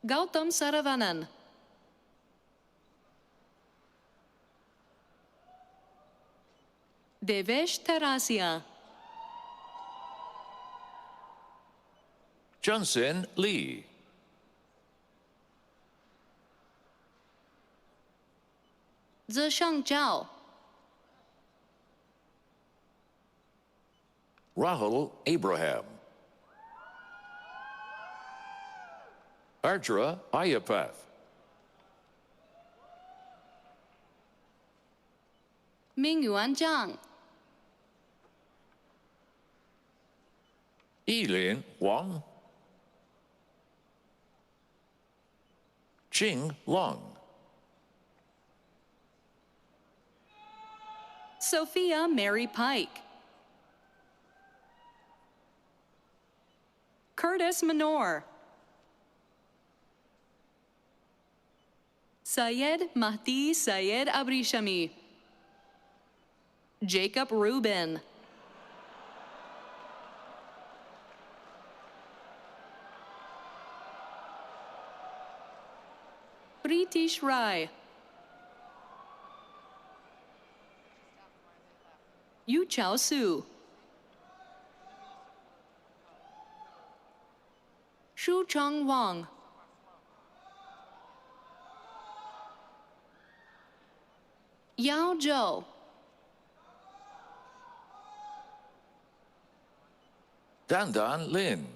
Gautam Saravanan. Devesh Tarasia. Johnson Lee. Zeshang Zhao. Rahul Abraham. Ardra Ayapath. Mingyuan Zhang. Yilin Wang. Qing Long. Sophia Mary Pike. Curtis Manor. Syed Mahdi Syed Abrishami. Jacob Rubin. Pritish Rai. Yu Chao Su. Shu Chang Wang. Yao Zhou. Dandan Lin.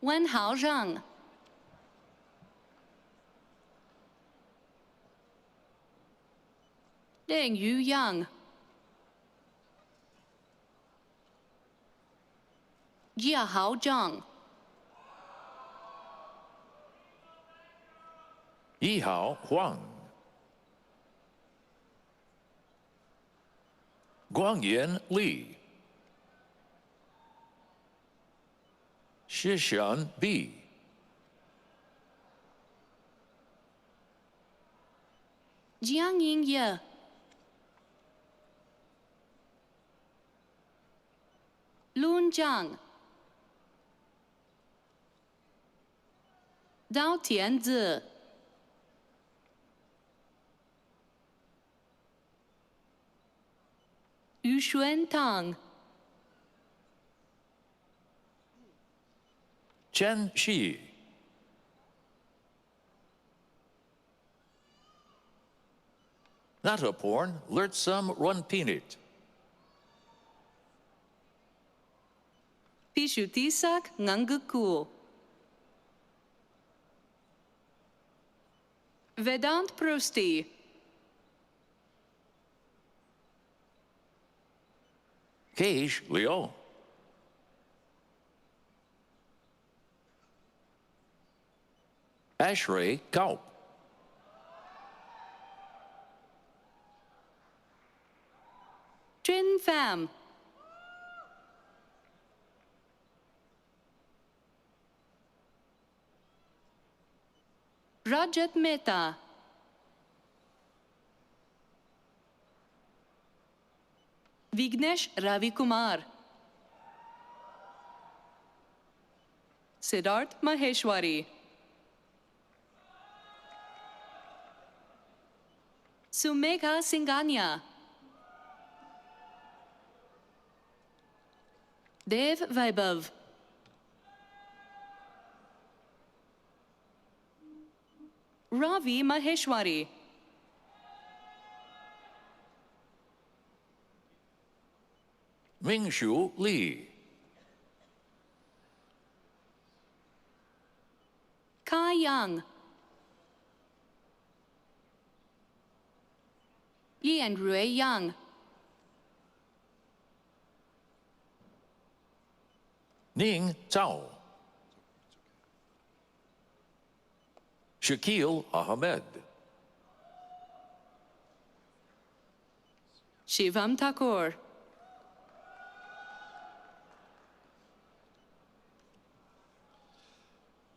Wen Hao Zhang, 练于样，叶豪正，一好黄，光言李，石祥毕，江英业，陆正，刀田子。于宣堂，真是，not a porn, learn some run peanut. 必须提升硬个股。Vedant Prosti, Cage Leo. Ashrey Kaup. Trin Pham, Rajat Mehta, Vignesh Ravikumar, Siddharth Maheshwari, Sumekha Singhania, Dev Vaibhav, Ravi Maheshwari, Mingshu Lee. Kai Yang, Yan Rui Yang, Ning Zhao. Shakil Ahmed. Shivam Thakur,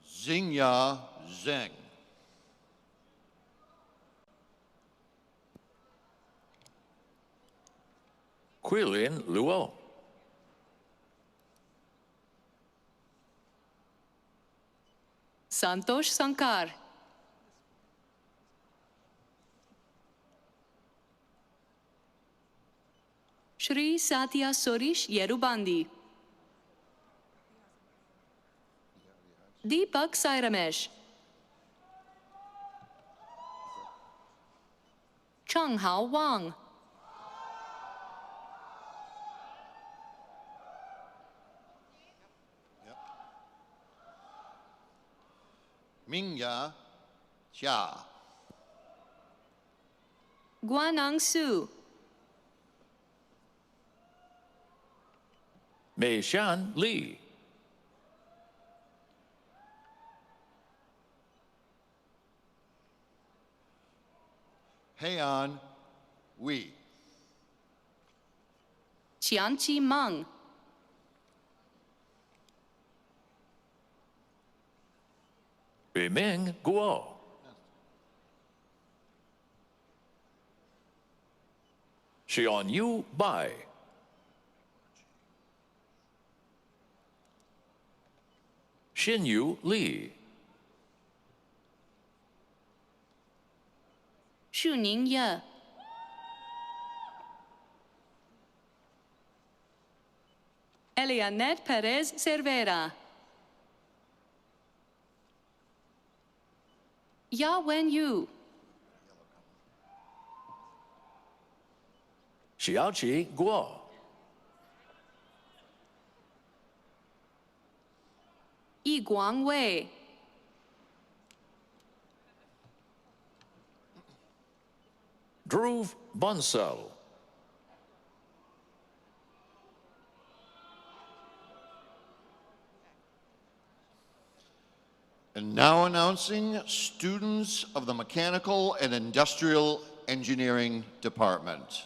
Xingya Zheng. Quilin Luo. Santosh Sankar, Shri Satya Sorish Yerubandi, Deepak Sairamesh, Cheng Hao Wang, Mingya Xia. Guanang Su, Meishan Lee. Heian Wei. Qianqi Meng, Biming Guo. Xian Yu Bai. Xin Yu Li. Shu Ning Ye, Elianet Perez Cervera, Ya Wen Yu, Xiaoqi Guo. Yi Guang Wei. Dhruv Bansal. And now announcing students of the Mechanical and Industrial Engineering Department.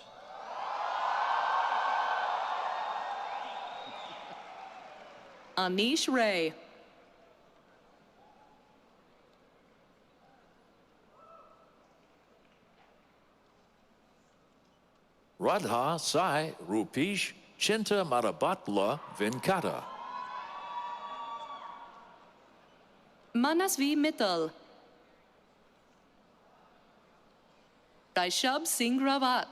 Anish Ray. Radha Sai Rupesh Chinta Marabatla Venkata. Manasvi Mittal. Rishabh Singh Rawat.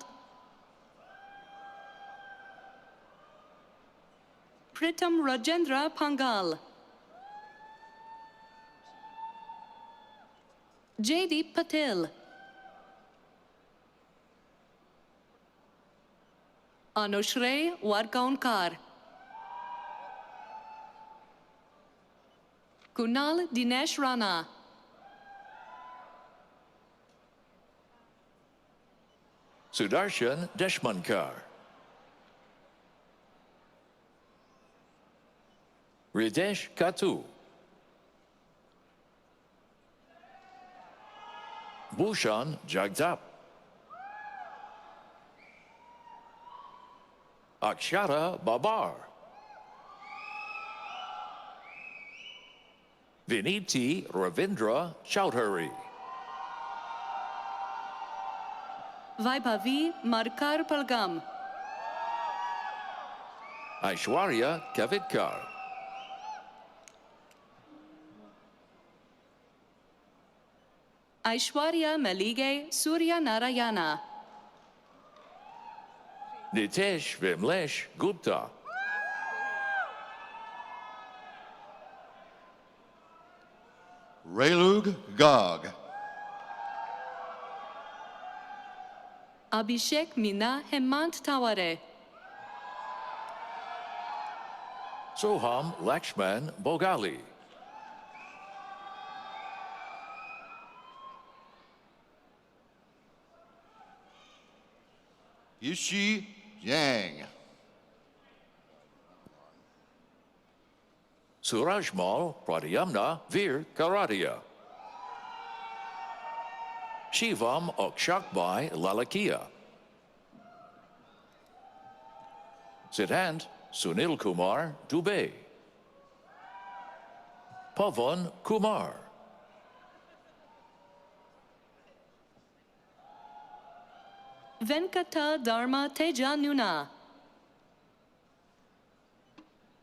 Pritam Rajendra Pangal. Jaydeep Patel. Anushray Wargaunkar. Kunal Dinesh Rana. Sudarshan Deshmankar. Ridesh Katu. Bhushan Jagdap. Akshara Babar. Viniti Ravindra Chowdhury. Vaibhavi Markar Palgam. Aishwarya Kavitkar. Aishwarya Malige Surya Narayana. Nitesh Vimlesh Gupta. Raylug Gog. Abhishek Mina Hemant Taware. Soham Lakshman Bogali. Yushi Yang. Surajmal Pradyamna Veer Karadia. Shivam Akshakbai Lalakia. Siddhant Sunil Kumar Dubey. Pavan Kumar. Venkata Dharma Teja Nuna.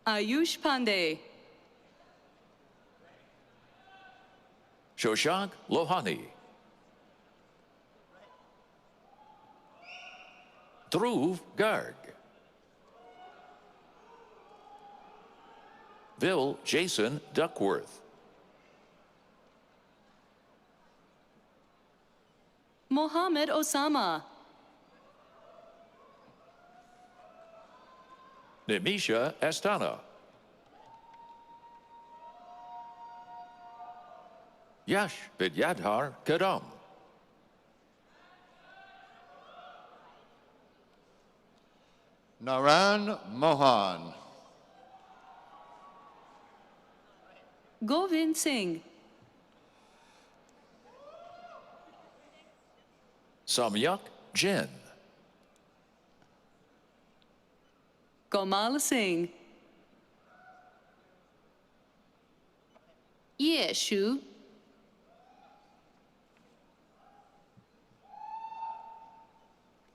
Ayush Pandey. Shoshank Lohani. Dhruv Garg. Bill Jason Duckworth. Mohammed Osama. Nimisha Astana. Yash Vidyadhar Kadam. Naran Mohan. Govind Singh. Samyak Jain. Komal Singh. Yeshu.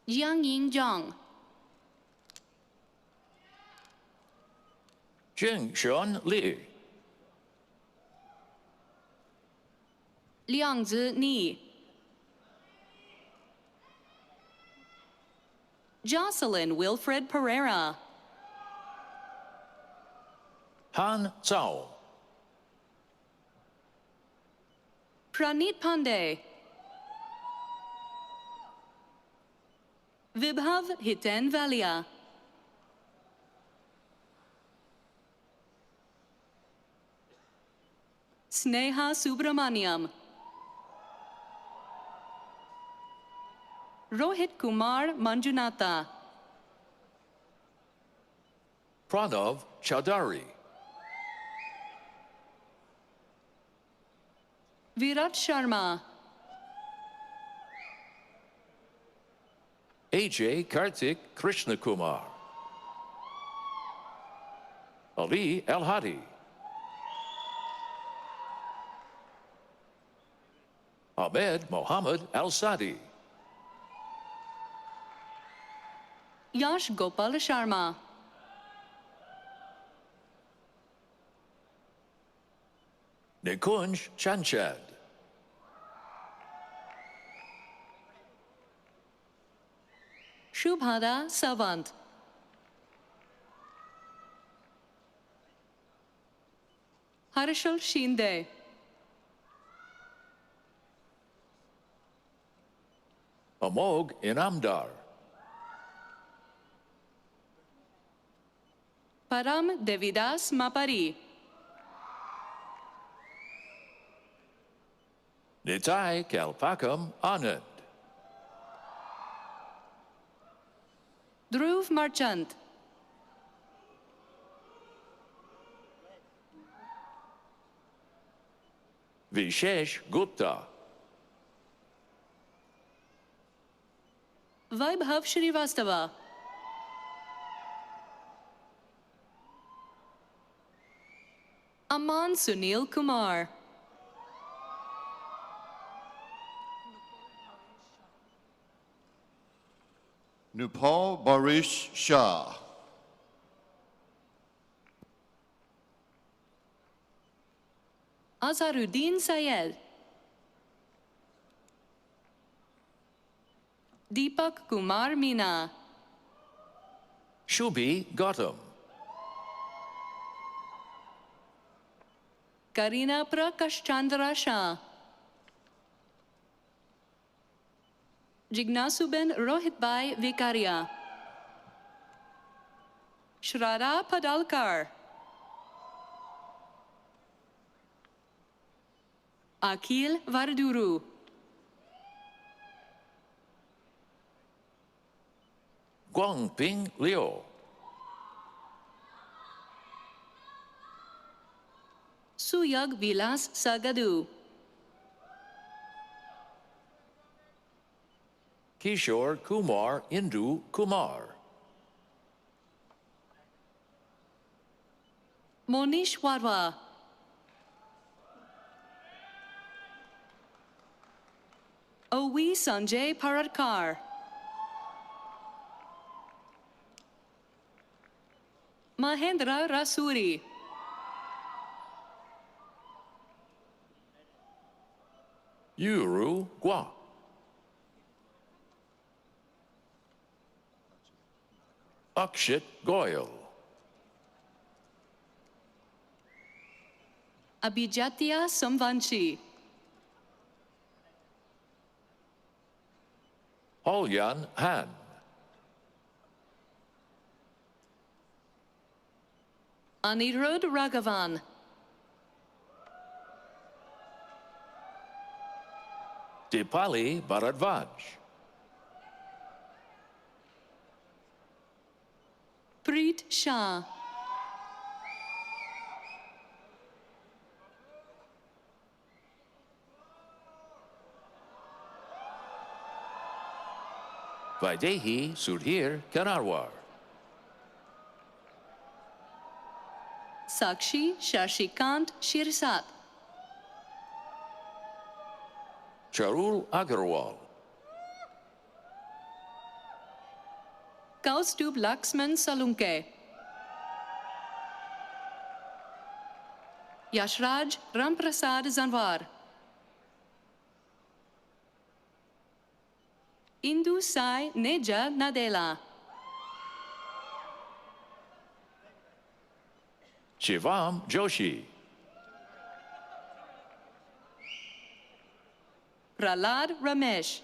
Jiang Yingzhang. Jing Xuan Li. Liangzi Ni. Jocelyn Wilfred Pereira. Han Zhao. Praneet Pandey. Vibhav Hiten Valia. Sneha Subramaniam. Rohit Kumar Manjunatha. Pranav Chaudhary. Virat Sharma. AJ Karthik Krishnakumar. Ali Al-Hadi. Ahmed Mohammed Al-Sadi. Yash Gopal Sharma. Nikunj Chanchad. Shubhada Savant. Harshal Shinde. Amog Inamdar. Param Devidas Mapari. Nitai Kalpakam Anand. Dhruv Marchant. Vishesh Gupta. Vaibhav Shrivastava. Aman Sunil Kumar. Nupal Barish Shah. Azharuddin Syed. Deepak Kumar Meena. Shubhi Gautam. Karina Prakash Chandra Shah. Jignasuben Rohitbhai Vikaria. Shrara Padalkar. Akhil Varduru. Guangping Liu. Suyag Vilas Sagadu. Kishore Kumar Indu Kumar. Monish Warwa. Owi Sanjay Paradkar. Mahendra Rasuri. Yuru Gua. Akshit Goyal. Abhijatya Samvanshi. Holyan Han. Anirudh Raghavan. Dipali Bharadvaj. Preet Shah. Vaidehi Sudhir Kanarwar. Sakshi Shashikant Shirsat. Charul Agarwal. Kaustubh Laxman Salunke. Yashraj Ramprasad Zanwar. Indu Sai Neja Nadela. Shivam Joshi. Pralad Ramesh.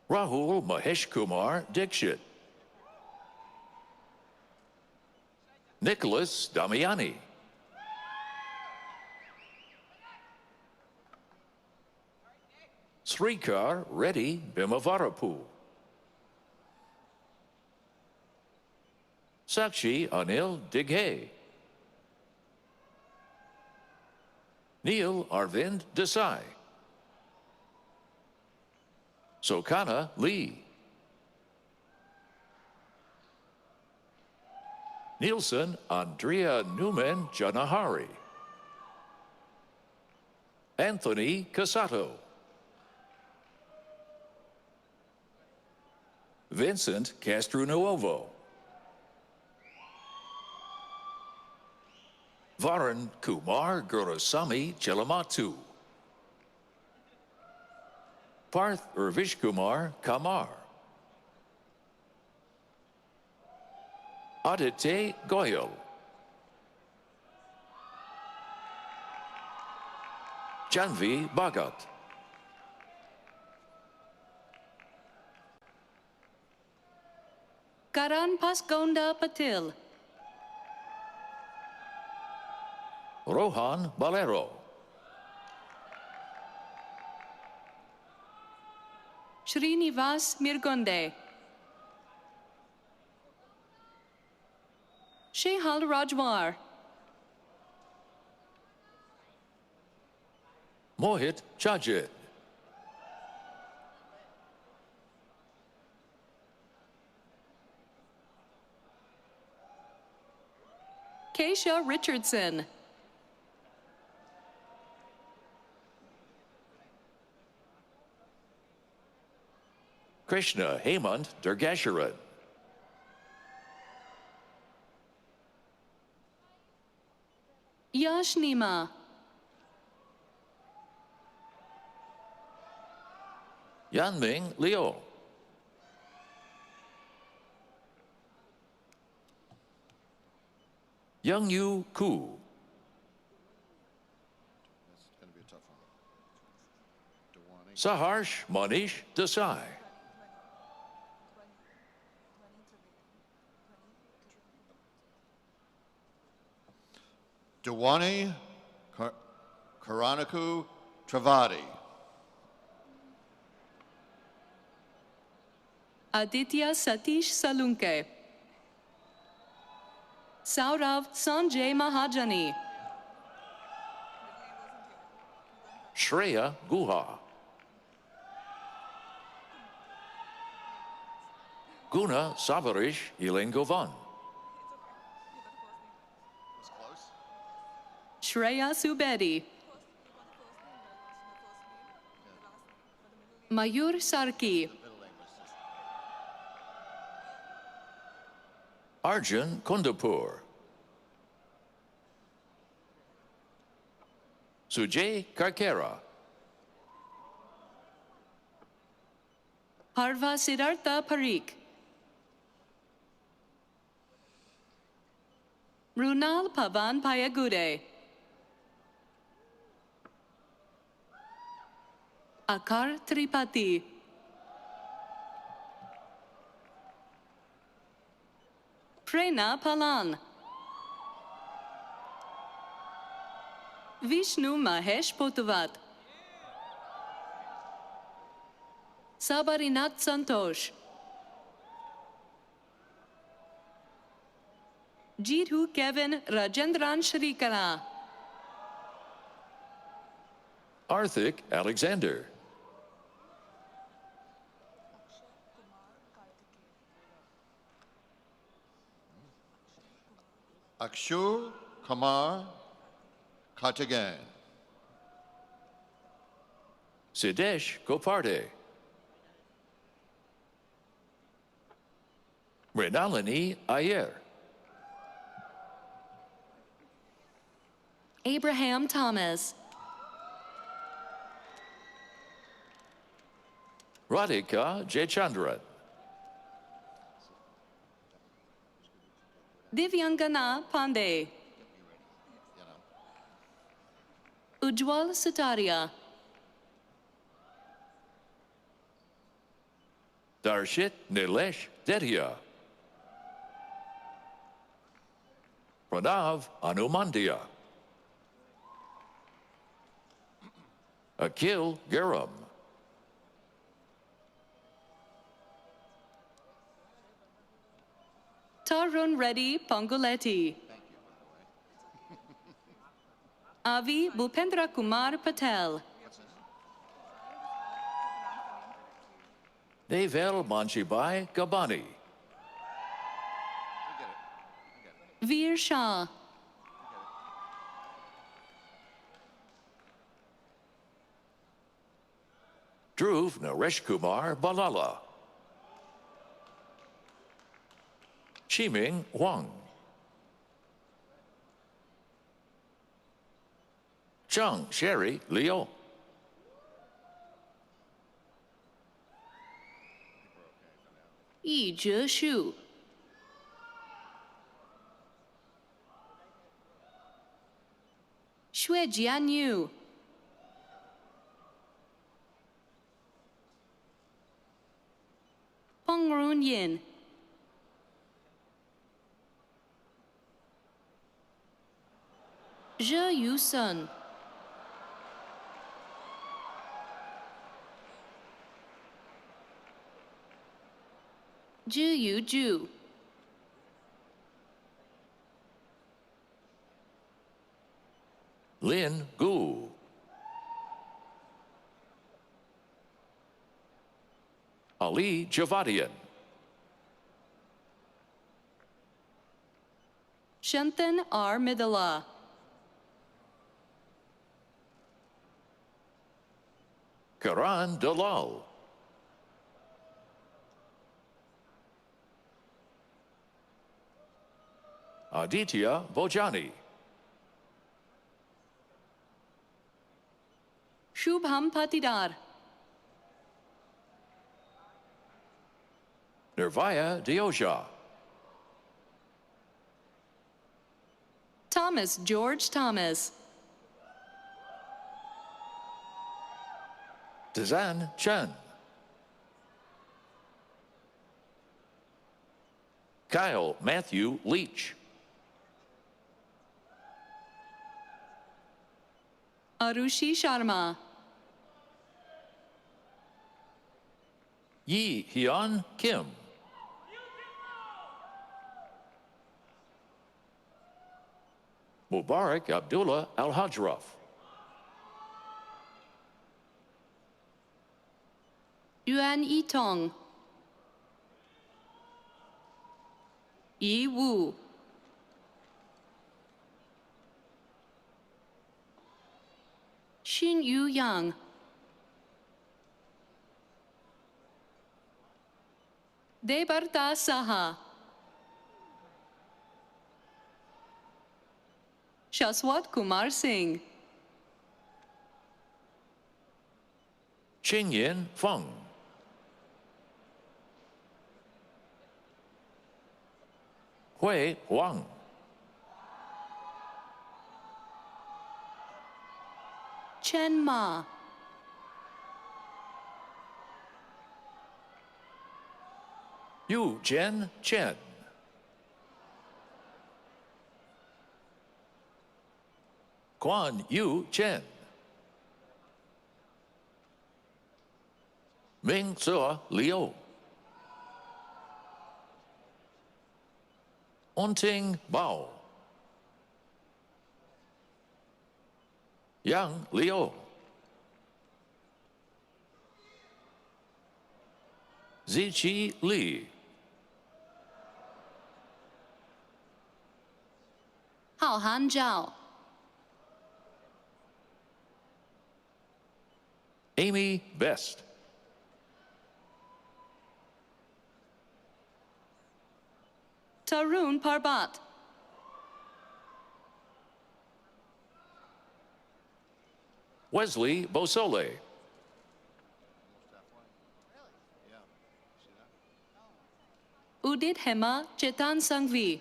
Rahul Mahesh Kumar Dixit. Nicholas Damiani. Srikar Reddy Bimavarapu. Sakshi Anil Dighe. Neil Arvind Desai. Sokana Lee. Nielsen Andrea Newman Janahari. Anthony Casato. Vincent Castronuovo. Varun Kumar Gurusamy Chelamatu. Parth Urvish Kumar Kamar. Aditya Goyal. Janvi Bhagat. Karan Pasgonda Patil. Rohan Balero. Srinivas Mirgonde. Shehal Rajwar. Mohit Chajid. Keisha Richardson. Krishna Hemant Durgasharan. Yash Nima. Yanming Liu. Young Yu Ku. That's going to be a tough one. Dewani. Saharsh Manish Desai. Dewani Karanaku Travadi. Aditya Satish Salunke. Saurav Sanjay Mahajani. Shreya Guha. Guna Savarish Ilengovan. Was close. Shreya Subedi. Mayur Sarki. Middle name was just Arjun Kundapur. Sujay Karkera. Parva Siddhartha Parikh. Runal Pavan Payagude. Akar Tripathi. Prerna Palan. Vishnu Mahesh Potuvat. Sabarinath Santosh. Jidhu Kevin Rajendran Shrikara. Arthik Alexander. Akshur Kumar Katagan. Sidesh Goparte. Renalini Ayer. Abraham Thomas. Radhika Jayachandran. Divyangana Pandey. Ujwal Sutaria. Darshit Nilesh Dedhia. Pranav Anumandia. Akil Garam. Tarun Reddy Ponguletti. Avi Bhupendra Kumar Patel. Devel Manjibai Gabani. Veer Shah. Dhruv Naresh Kumar Balala. Chiming Wang. Zhang Sherry Liu. Yi Zhe Shu. Xue Jianyu. Peng Run Yin. Zhe Yu Sun. Zhu Yu Ju. Lin Gu. Ali Javadian. Shantan R. Midala. Karan Dalal. Aditya Bojani. Shubham Patidar. Nirvaya Dioja. Thomas George Thomas. Tazan Chen. Kyle Matthew Leach. Arushi Sharma. Yi Hyun Kim. Mubarak Abdullah Al-Hajraf. Yuan Yitong. Yi Wu. Xin Yu Yang. Debarta Saha. Shaswat Kumar Singh. Qingyan Feng. Hui Wang. Chen Ma. Yu Chen Chen. Quan Yu Chen. Ming Tzu Liu. Onting Bao. Yang Liu. Ziqi Li. Hao Han Zhao. Amy Best. Tarun Parbat. Wesley Bosole. Udit Hema Chetan Sangvi.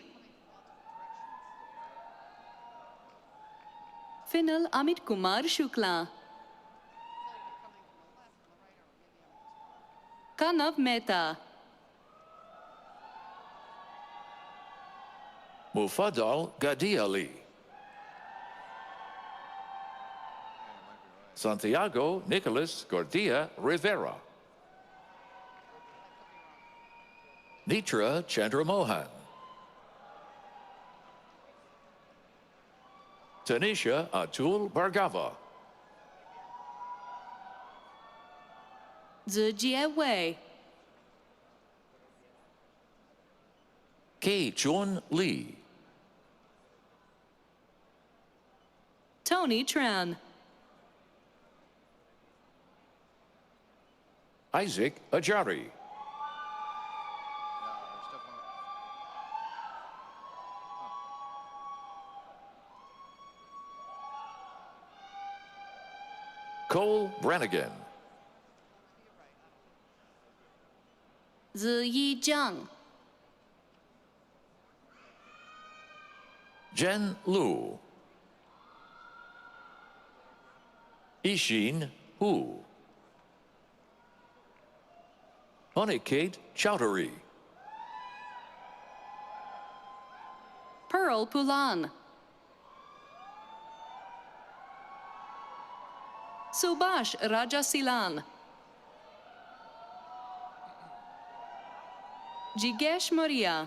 Final Amit Kumar Shukla. Kanav Mehta. Mufadal Gadiali. Santiago Nicolas Gordia Rivera. Nitra Chandramohan. Tanisha Atul Bhargava. Zijie Wei. K. Chun Lee. Tony Tran. Isaac Ajari. Cole Brannigan. Ziyi Zhang. Jen Lu. Ishin Hu. Aniket Chowdhury. Pearl Pulan. Subhash Rajasilan. Jigesh Moria.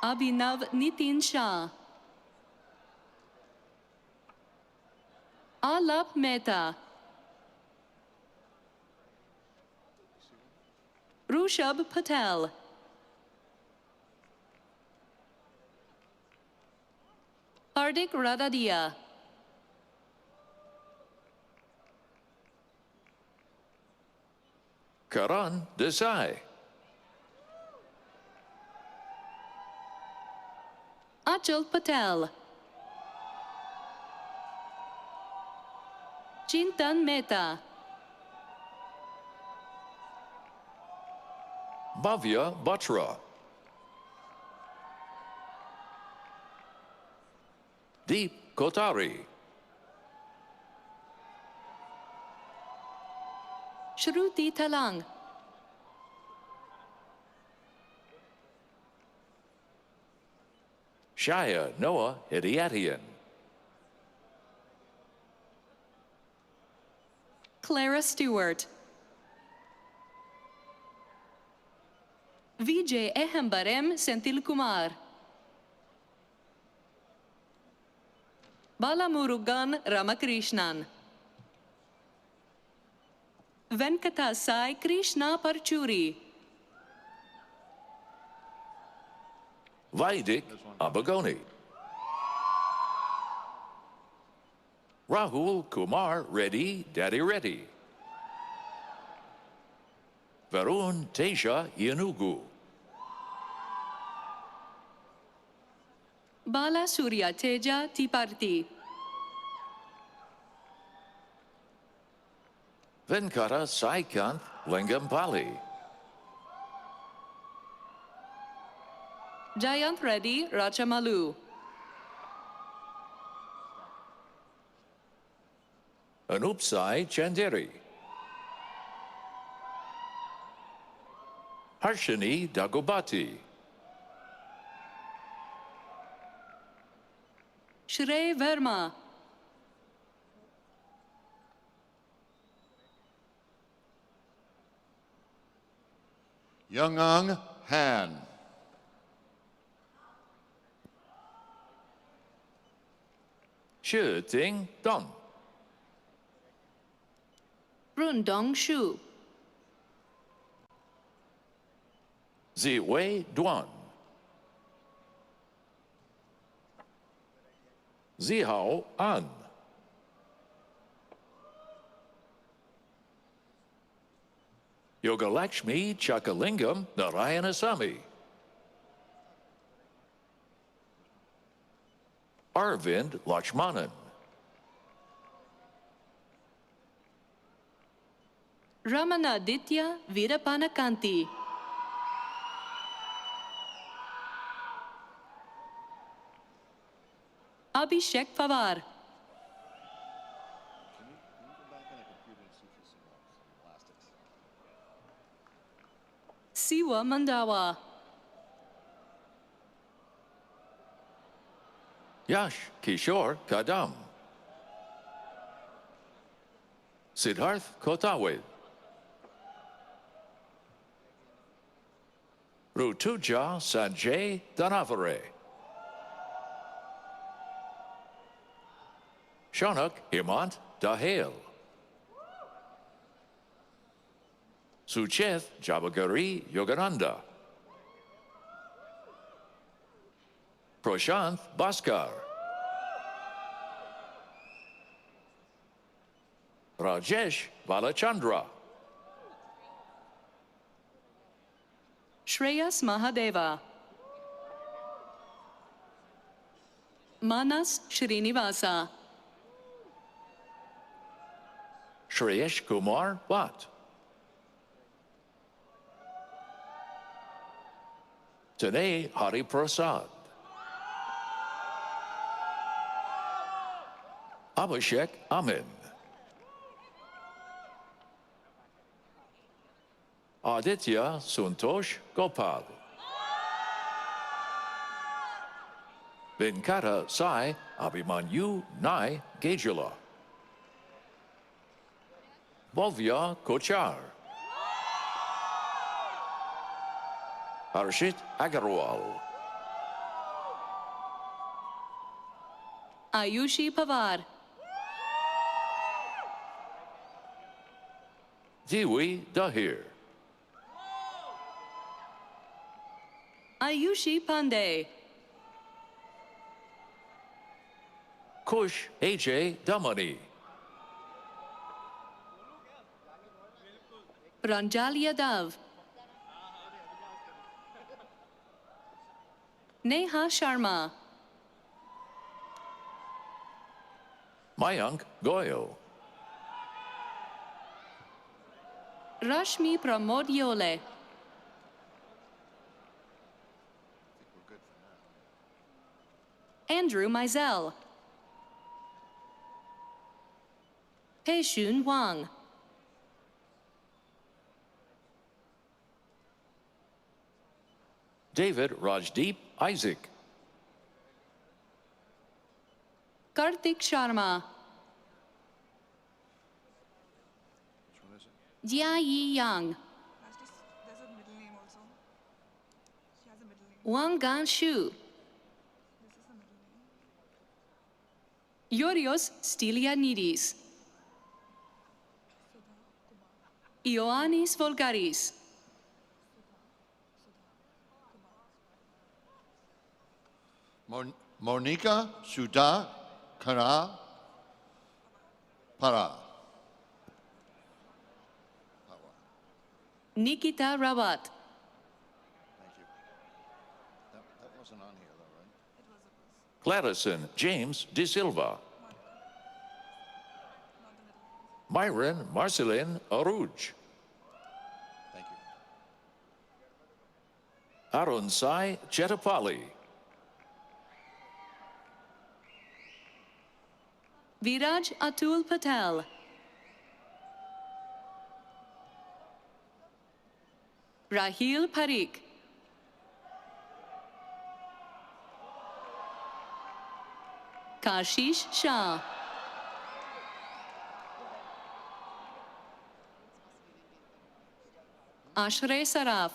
Abhinav Nitin Shah. Alap Mehta. Rushabh Patel. Hardik Radadia. Karan Desai. Achal Patel. Chintan Mehta. Bhavya Batra. Deep Kotari. Shruti Talang. Shaya Noah Hidiatian. Clara Stewart. Vijay Ehambarem Senthil Kumar. Balamurugan Ramakrishnan. Venkata Sai Krishna Parchuri. Vaidik Abagoni. Rahul Kumar Reddy Daddy Reddy. Varun Teja Yanugu. Bala Surya Teja Tiparti. Venkata Saikanth Lingampali. Jayant Reddy Rachamalu. Anupsai Chanderi. Harshini Dagobati. Shrey Verma. Young Han. Shi Ting Dong. Rundong Shu. Ziwei Duan. Zihao An. Yogalakshmi Chakalingam Narayanasamy. Arvind Lakshmanan. Ramanaditya Virapanakanti. Abhishek Pawar. Joshua Mandawa. Yash Kishore Kadam. Siddharth Kotawit. Rutuja Sanjay Danavare. Shanak Himant Dahel. Sucheth Jabagari Yogananda. Prashanth Bhaskar. Rajesh Balachandra. Shreyas Mahadeva. Manas Srinivasa. Shreyesh Kumar Bhatt. Tanay Hari Prasad. Abhishek Amin. Aditya Suntosh Gopal. Venkata Sai Abhimanyu Nai Gajula. Bhavya Kochar. Harshit Agarwal. Ayushi Pavar. Diwi Dahir. Ayushi Pandey. Kush AJ Damani. Ranjal Yadav. Neha Sharma. Mayank Goyal. Rashmi Pramod Yole. Andrew Mizell. Peishun Wang. David Rajdeep Isaac. Karthik Sharma. Jia Yi Yang. There's a middle name also. She has a middle name. Wang Gan Shu. This is the middle name. Yorios Stylianidis. Ioannis Volgaris. Monica Sudha Kara Para. Nikita Rawat. Thank you. That wasn't on here though, right? Gladison James De Silva. Myron Marcelin Aruj. Thank you. Arunsai Chetapali. Viraj Atul Patel. Rahil Parikh. Kashish Shah. Ashray Saraf.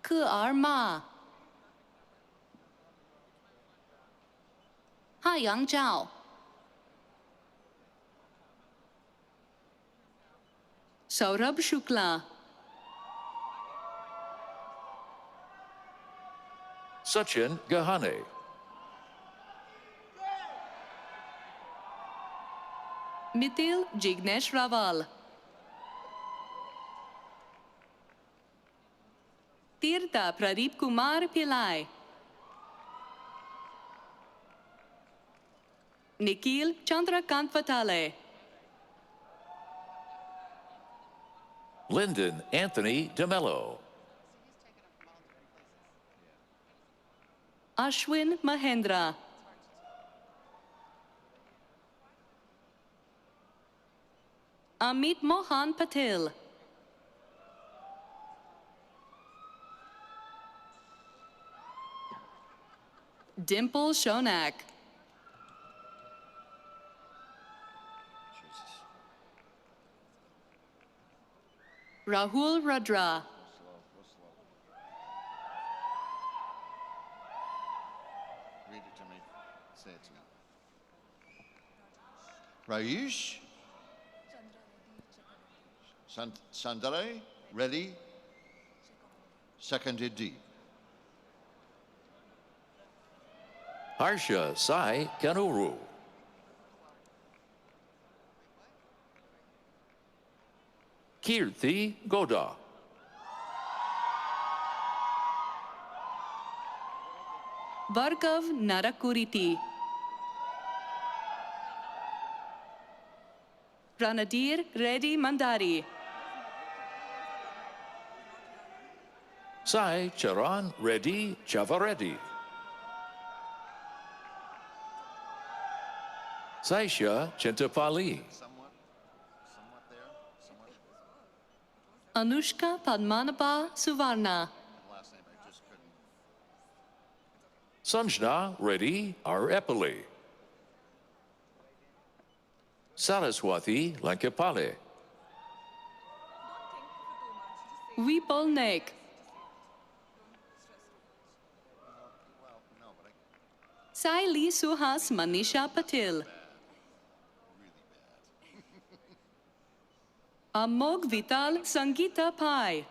Ke Ma. Haiyang Zhao. Saurabh Shukla. Sachin Gahane. Mithil Jignesh Raval. Tirtha Pradeep Kumar Pillai. Nikhil Chandrakant Vatale. Lyndon Anthony DeMello. Ashwin Mahendra. Amit Mohan Patel. Dimple Shonak. Rahul Rudra. Read it to me. Say it to me. Rayush Sandare, ready? Seconded D. Harsha Sai Kanuru. Kirti Goda. Varkav Narakuriti. Ranadir Reddy Mandari. Sai Charan Reddy Chavareddy. Saisha Chintapali. Somewhat there. Somewhat. Anushka Padmanabha Suvarna. Last name I just couldn't. Sanjna Reddy Arepali. Saraswati Lankapale. Vipul Naik. Saili Suhas Manisha Patil. Amog Vital Sangeeta Pai.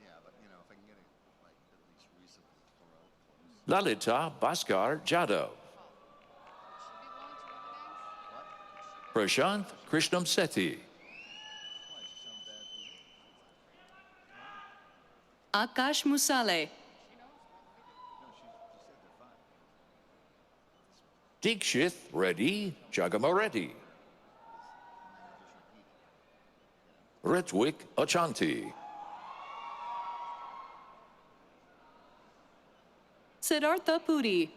Yeah, but if I can get it like at least recently close. Lalita Bhaskar Jadhav. Prashant Krishnam Sethi. Akash Musale. Dikshith Reddy Jagamareddy. Ritwik Achanti. Siddhartha Puri.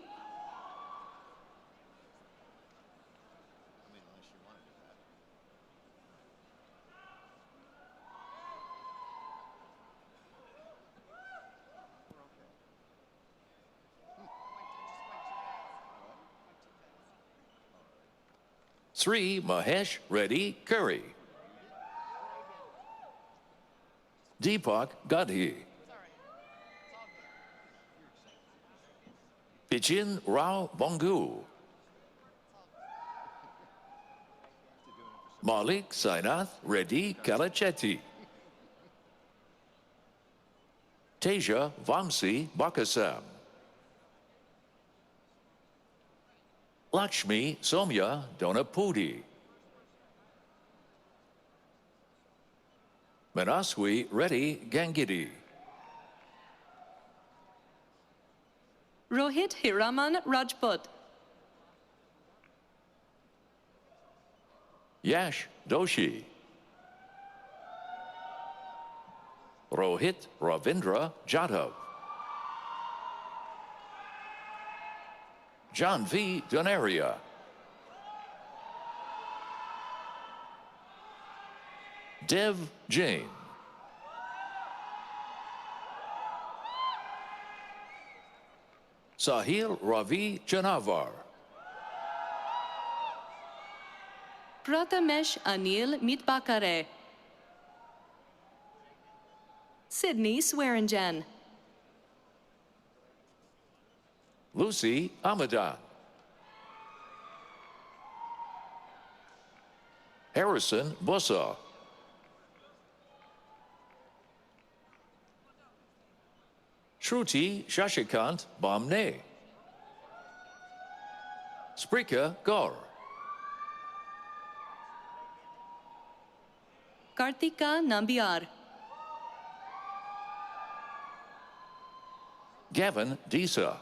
Sri Mahesh Reddy Curry. Deepak Gadhi. Pichin Rao Bongu. Malik Sainath Reddy Kalachetti. Teja Vamsi Bakasam. Lakshmi Somya Donapudi. Manaswi Reddy Gangidi. Rohit Hiraman Rajput. Yash Doshi. Rohit Ravindra Jadhav. John V. Donaria. Dev Jain. Sahil Ravi Janavar. Prathamesh Anil Mitbakare. Sydney Swearingen. Lucy Amadan. Harrison Bossa. Shruti Shashikant Bomne. Sprika Gaur. Kartika Nambiar. Gavin Disa.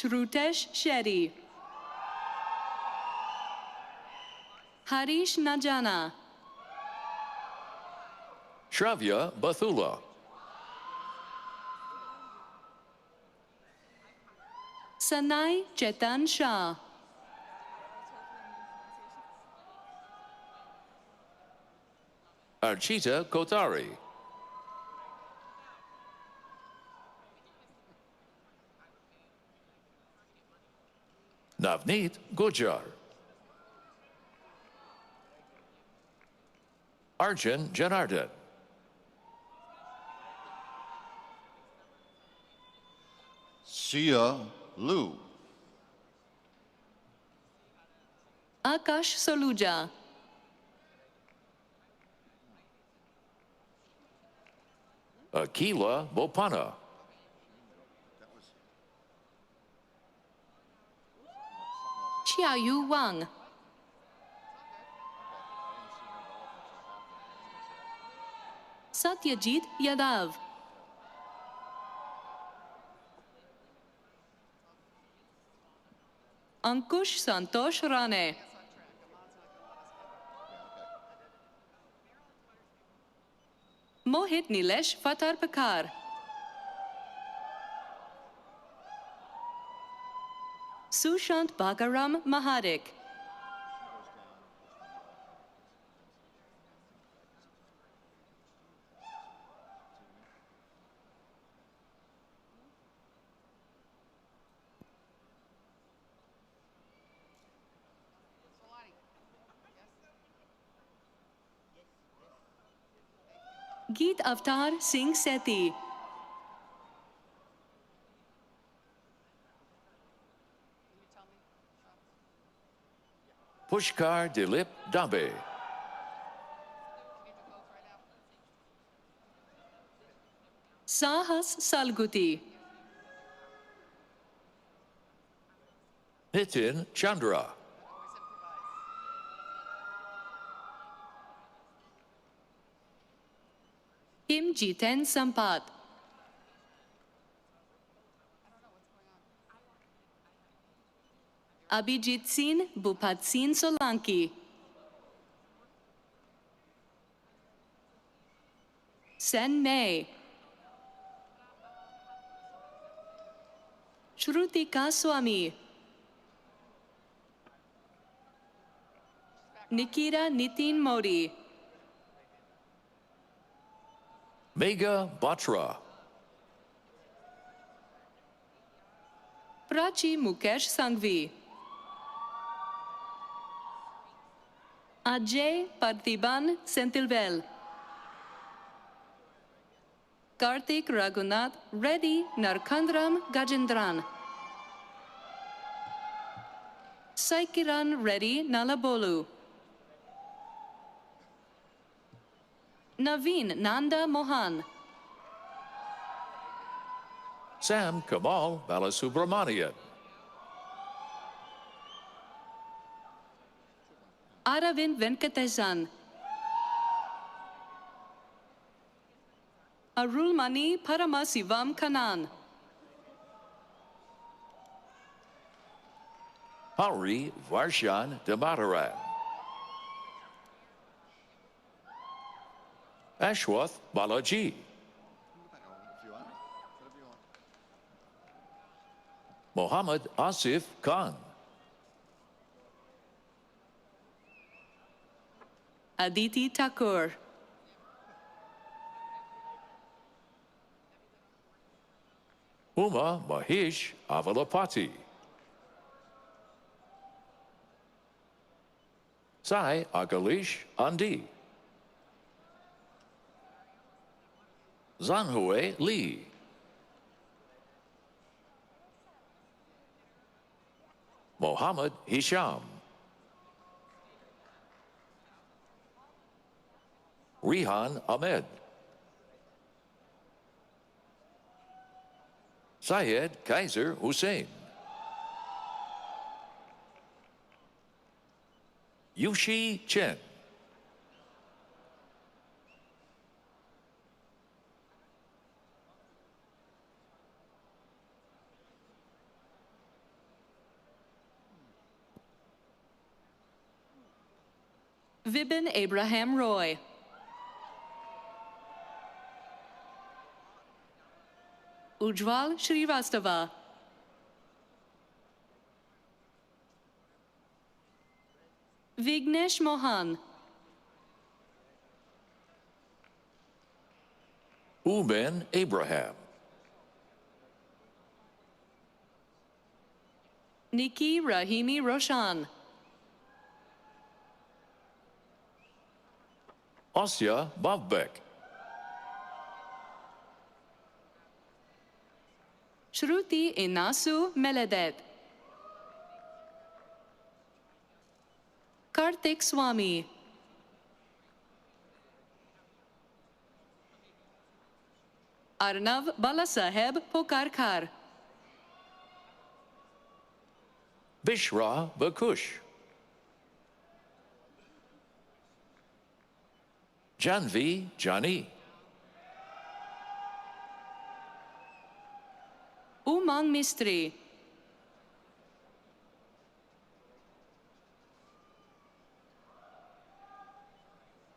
Shrutesh Shetty. Harish Najana. Sanai Chetan Shah. Archita Kotari. Navneet Gujar. Arjun Janardhan. Sia Lu. Akash Soluja. Akila Bopana. Xiaoyu Wang. Satyajit Yadav. Ankush Santosh Rane. Mohit Nilesh Fatar Pakar. Sushant Bhagaram Mahadik. Geet Avtar Singh Sethi. Pushkar Dilip Dabe. Sahas Salguti. Nitin Chandra. Kim Jiten Sampat. Abhijit Singh Bhupat Singh Solanki. Sen May. Shrutika Swami. Nikira Nitin Modi. Megha Batra. Prachi Mukesh Sanghvi. Ajay Parthiban Sentilvel. Kartik Raghunath Reddy Narkandram Gajendran. Saikiran Reddy Nalabolu. Naveen Nanda Mohan. Sam Kamal Balasubramanian. Aravind Venkatesan. Arulmani Paramasivam Kanan. Hari Varshan Damataran. Ashwath Balaji. Mohammad Asif Khan. Aditi Thakur. Uma Mahesh Avalapati. Sai Agalish Andi. Zanhue Lee. Mohammed Hisham. Rihan Ahmed. Syed Kaiser Hussein. Yushi Chen. Vibin Abraham Roy. Ujjwal Shrivastava. Vignesh Mohan. Uben Abraham. Nikki Rahimi Roshan. Asya Bavbek. Shruti Inasu Meladet. Kartik Swami. Arnav Balasaheb Pokarkar. Bishra Bakush. Janvi Jani. Umang Mistry.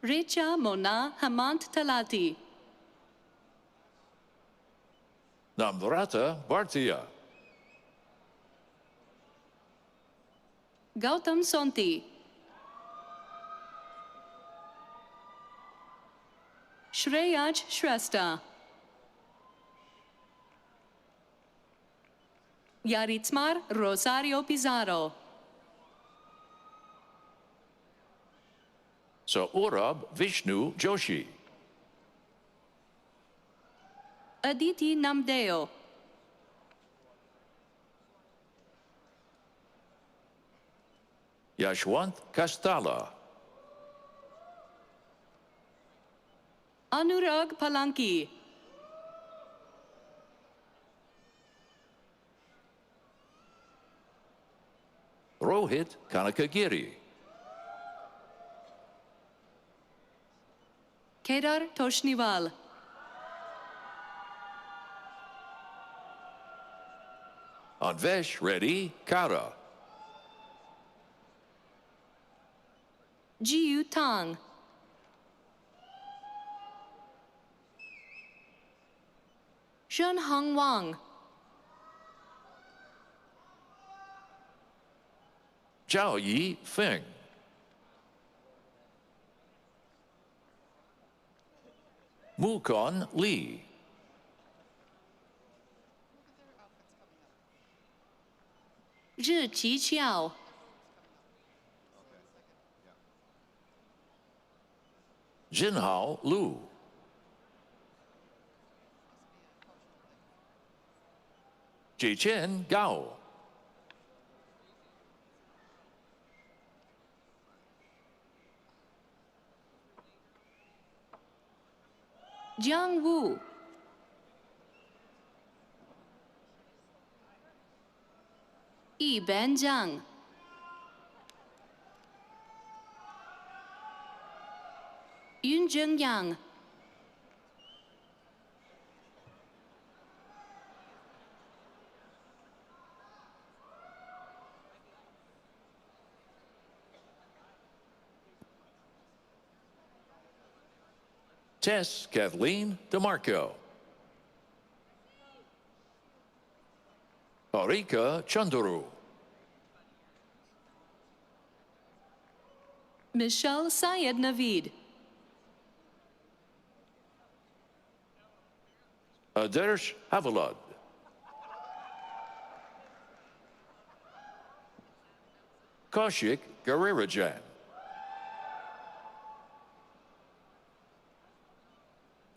Richa Mona Hamant Talati. Namrata Bhartia. Gautam Sonti. Shreyaj Shrestha. Yaritzmar Rosario Pizarro. Saurabh Vishnu Joshi. Aditi Namdeo. Yashwant Kastala. Anurag Palanki. Rohit Kanakagiri. Kedar Toshniwal. Anvesh Reddy Kara. Jiu Tang. Zhen Hong Wang. Zhao Yi Feng. Mukon Lee. Zhi Qi Qiao. Jinhao Lu. Jichen Gao. Jiang Wu. Yi Ben Zhang. Yun Zheng Yang. Tess Kathleen DeMarco. Parika Chanduru. Michelle Syed Naveed. Adarsh Havilad. Kaushik Garirajan.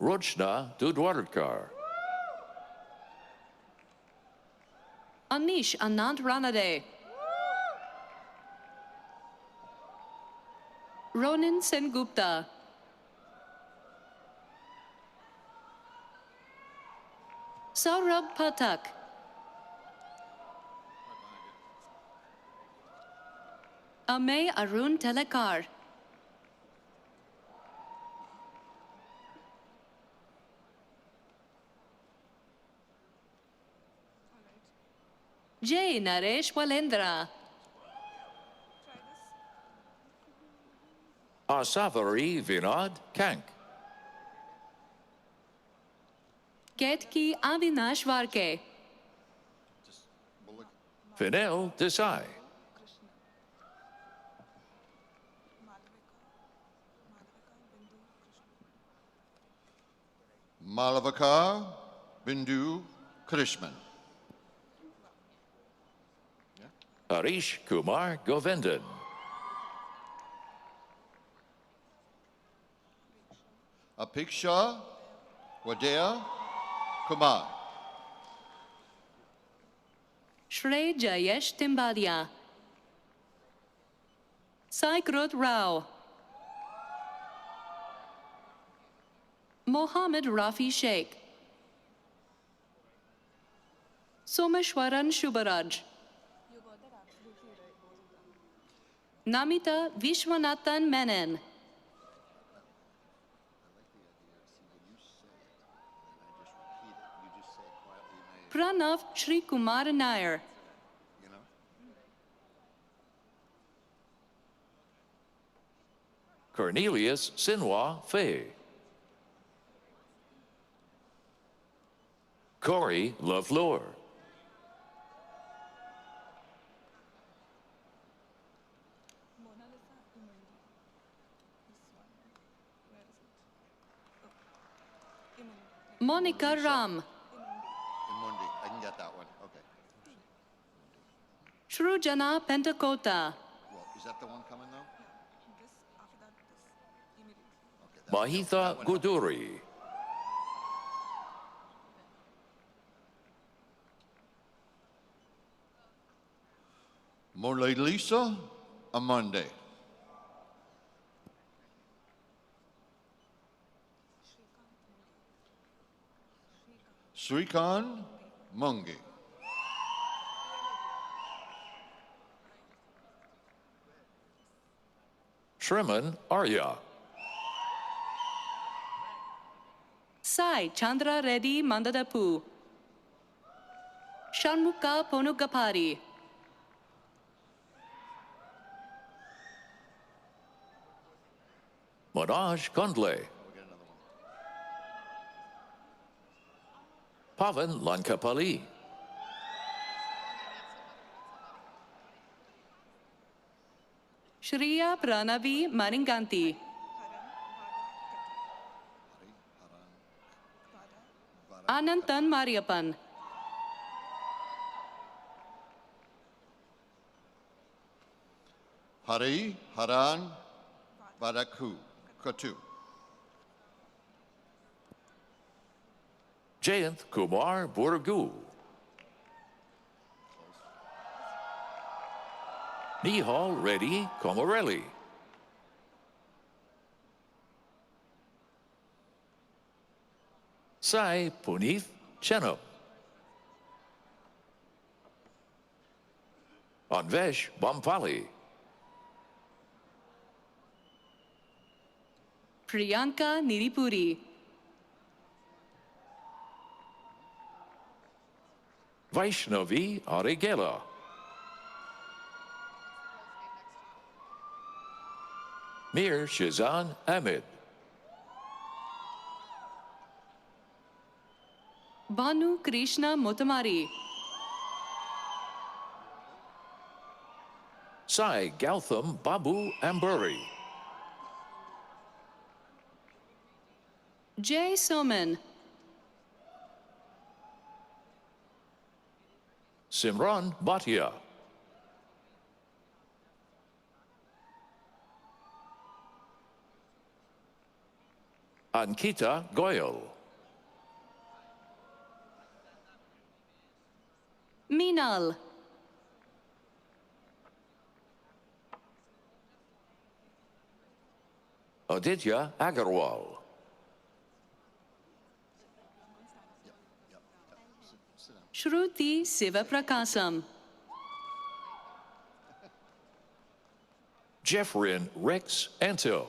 Rochna Dudwarkar. Anish Anand Ranade. Ronin Sengupta. Saurabh Pathak. Amey Arun Telekar. J. Naresh Walendra. Asavari Vinod Kank. Ketki Avinash Varke. Finel Desai. Malavakar Bindu Krishman. Harish Kumar Govindan. Apiksha Wadea Kumar. Shrey Jayesh Timbadia. Saikrut Rao. Mohammed Rafi Sheikh. Someshwaran Shubaraj. Namita Vishwanathan Menon. Pranav Shri Kumar Nair. Cornelius Sinwa Fay. Corey Lovlore. Monica Ram. Imundi. I can get that one. Okay. Shrujana Pentakota. Well, is that the one coming though? This, after that, this, immediately. Mahitha Guduri. Lisa Amande. Srikan Mungi. Shriman Arya. Sai Chandra Reddy Mandadapu. Shanmuka Ponugapari. Manoj Kundle. Pavan Lankapali. Shriya Pranavi Maringanti. Anantan Mariapan. Hari Haran Badaku Katu. Jayanth Kumar Burgu. Nihal Reddy Komarelli. Sai Punith Chenam. Anvesh Bampali. Priyanka Niripuri. Vaishnavi Arigela. Mir Shizan Ahmed. Banu Krishna Motamari. Sai Gautham Babu Amburi. Jay Soman. Simran Bhatia. Ankita Goyal. Meenal. Aditya Agarwal. Shruti Sivaprakasam. Jeffrin Rex Anto.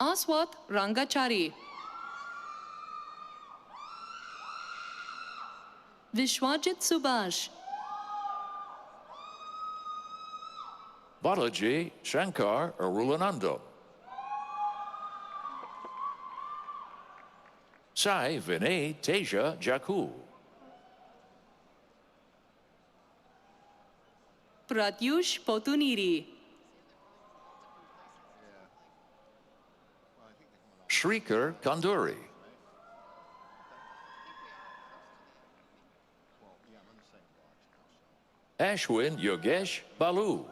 Aswat Rangachari. Vishwajit Subhash. Balaji Shankar Arulanandam. Sai Vinay Teja Jaku. Pratyush Potuniri. Shrikar Kanduri. Ashwin Yogesh Balu.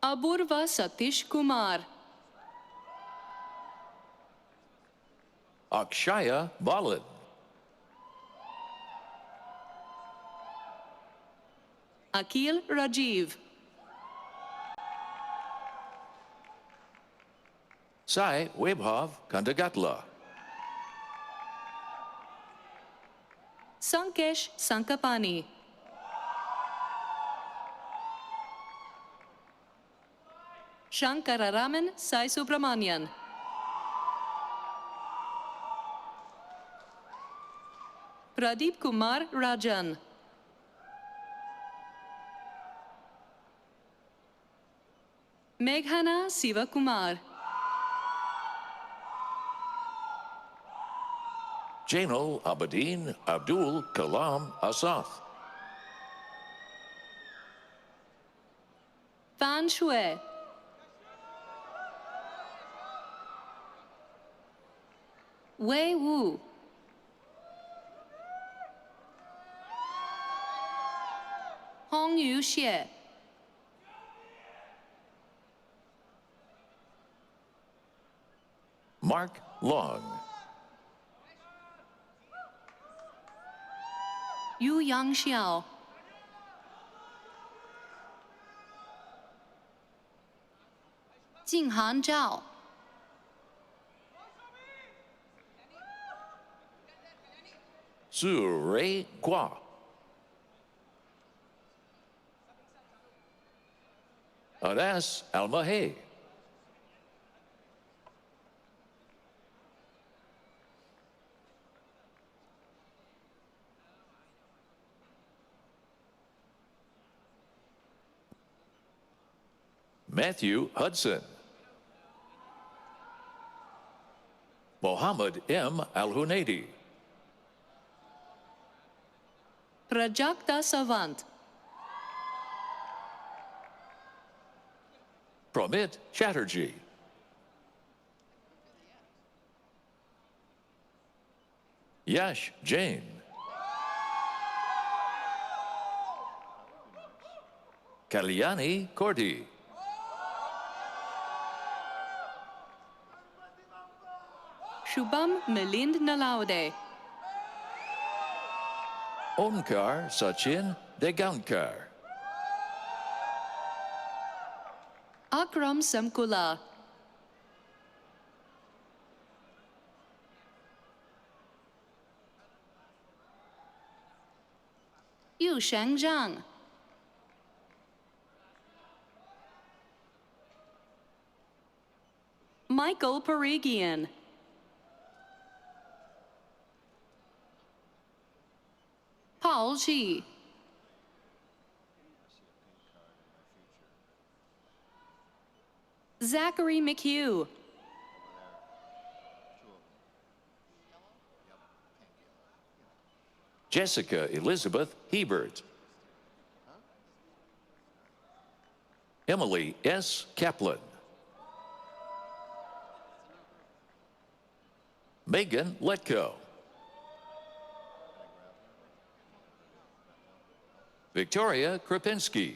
Apurva Satish Kumar. Akshaya Balan. Akil Rajiv. Sai Webhav Kandagatla. Sankesh Sankapani. Shankararaman Sai Subramanian. Pradeep Kumar Rajan. Meghana Sivakumar. Jainal Abedin Abdul Kalam Asaf. Fan Shui. Wei Wu. Hong Yu Xie. Mark Long. Yu Yang Xiao. Jinghan Zhao. Su Rei Gua. Anas Almahay. Matthew Hudson. Mohammed M. Al-Hunaidi. Prajakta Savant. Pramit Chatterjee. Yash Jain. Kalyani Kordi. Shubham Milind Nalaude. Omkar Sachin Degankar. Akram Samkula. Yu Sheng Zhang. Michael Perigian. Paul Ji. Zachary McHugh. Jessica Elizabeth Hebert. Emily S. Kaplan. Megan Letko. Victoria Krapinski.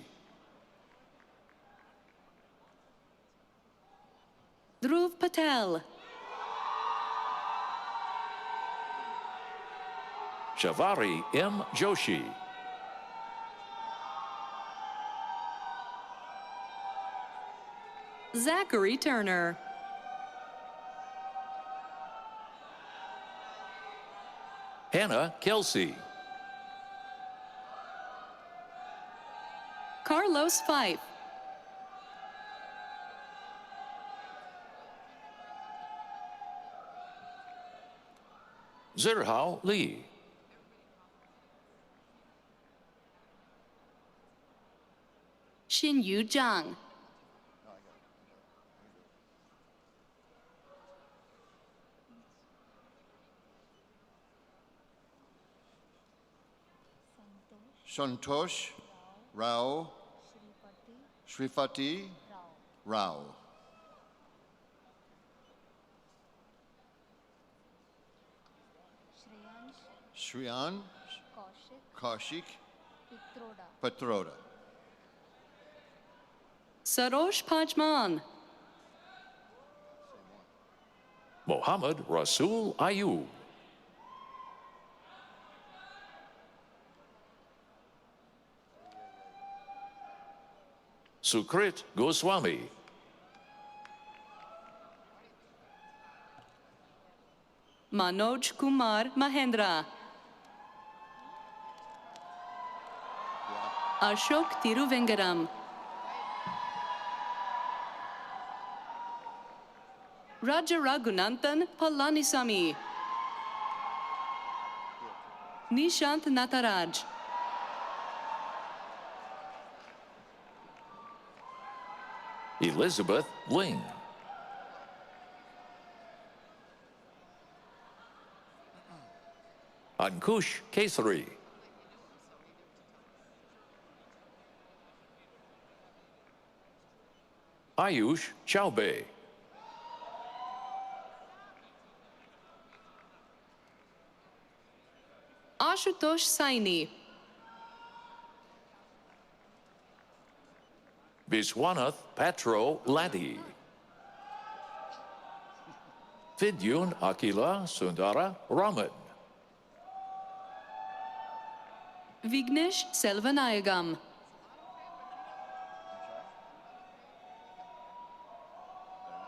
Dhruv Patel. Shavari M. Joshi. Zachary Turner. Hannah Kelsey. Carlos Fife. Zirhao Lee. Xinyu Zhang. Santosh Rao Srifati Rao. Shriyan Kaushik Patroda. Sarosh Pajman. Mohammed Rasul Ayub. Sukrit Goswami. Manoj Kumar Mahendra. Ashok Tiruvengaram. Raja Raghunanthan Palanisamy. Nishant Nataraj. Elizabeth Ling. Ankush Kesari. Ayush Chaube. Ashutosh Saini. Viswanath Patro Laddy. Vidyun Akila Sundara Raman. Vignesh Selvanayagam.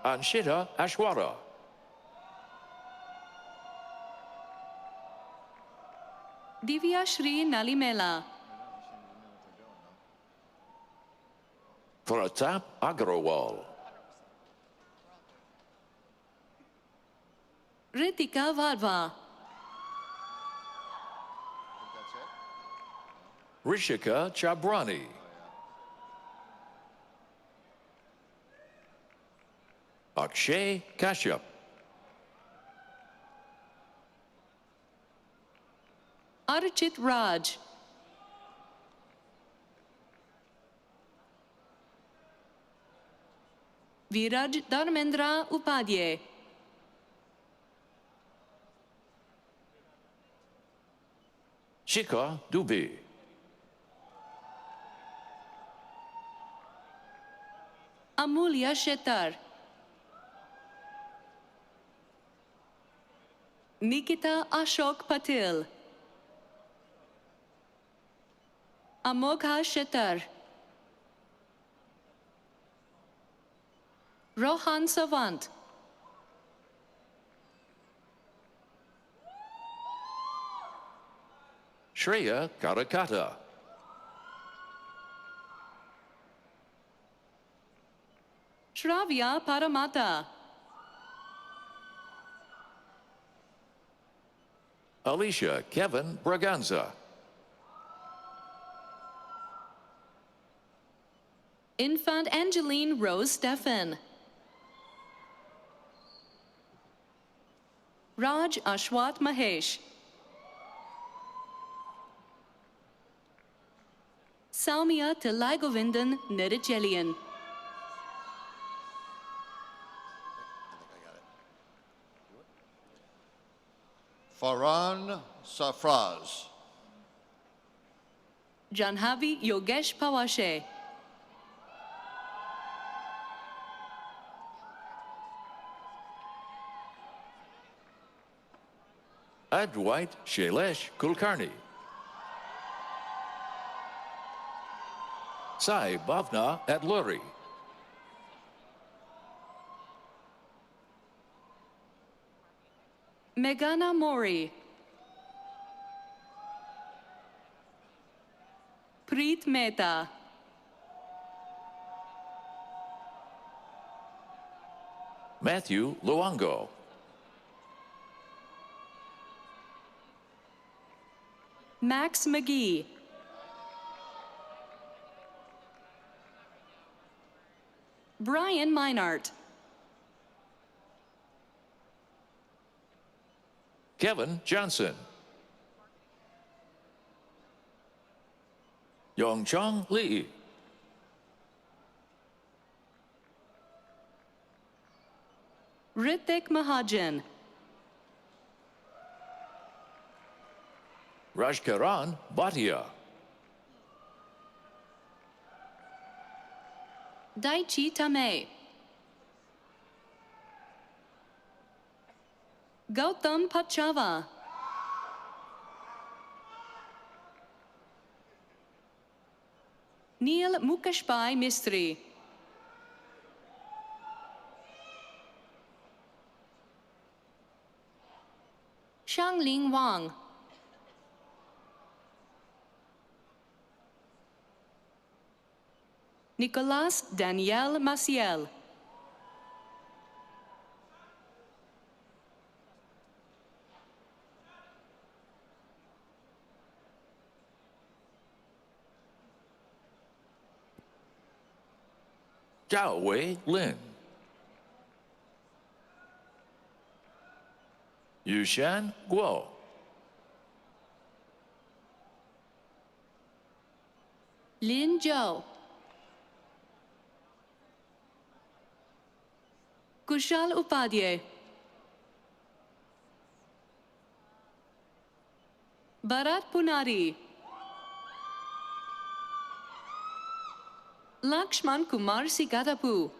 Anshita Ashwara. Divya Shri Nalimela. Pratap Agrawal. Ritika Varva. Rishika Chabrani. Akshay Kashyap. Archit Raj. Viraj Dharmendra Upadhyay. Shika Dubey. Amulya Shetar. Nikita Ashok Patil. Amogha Shetar. Rohan Savant. Shreya Karakata. Shravya Paramata. Alicia Kevin Braganza. Infant Angeline Rose Stephan. Raj Ashwat Mahesh. Saumya Tilai Govindan Nirichelyan. Farhan Safraz. Janhavi Yogesh Pawashe. Adwait Shailesh Kulkarni. Sai Bhavna Adluri. Meghana Mori. Preet Mehta. Matthew Luango. Max McGee. Brian Meinart. Kevin Johnson. Yongchong Lee. Ritik Mahajan, Rajkaran Bhatia, Daichi Tame, Gautam Pachava, Neil Mukashpai Mistry, Shangling Wang, Nicolas Daniel Maciel, Zhao Wei Lin, Yushan Guo, Lin Zhou, Kushal Upadhyay, Bharat Punari, Lakshman Kumar Sikatapu,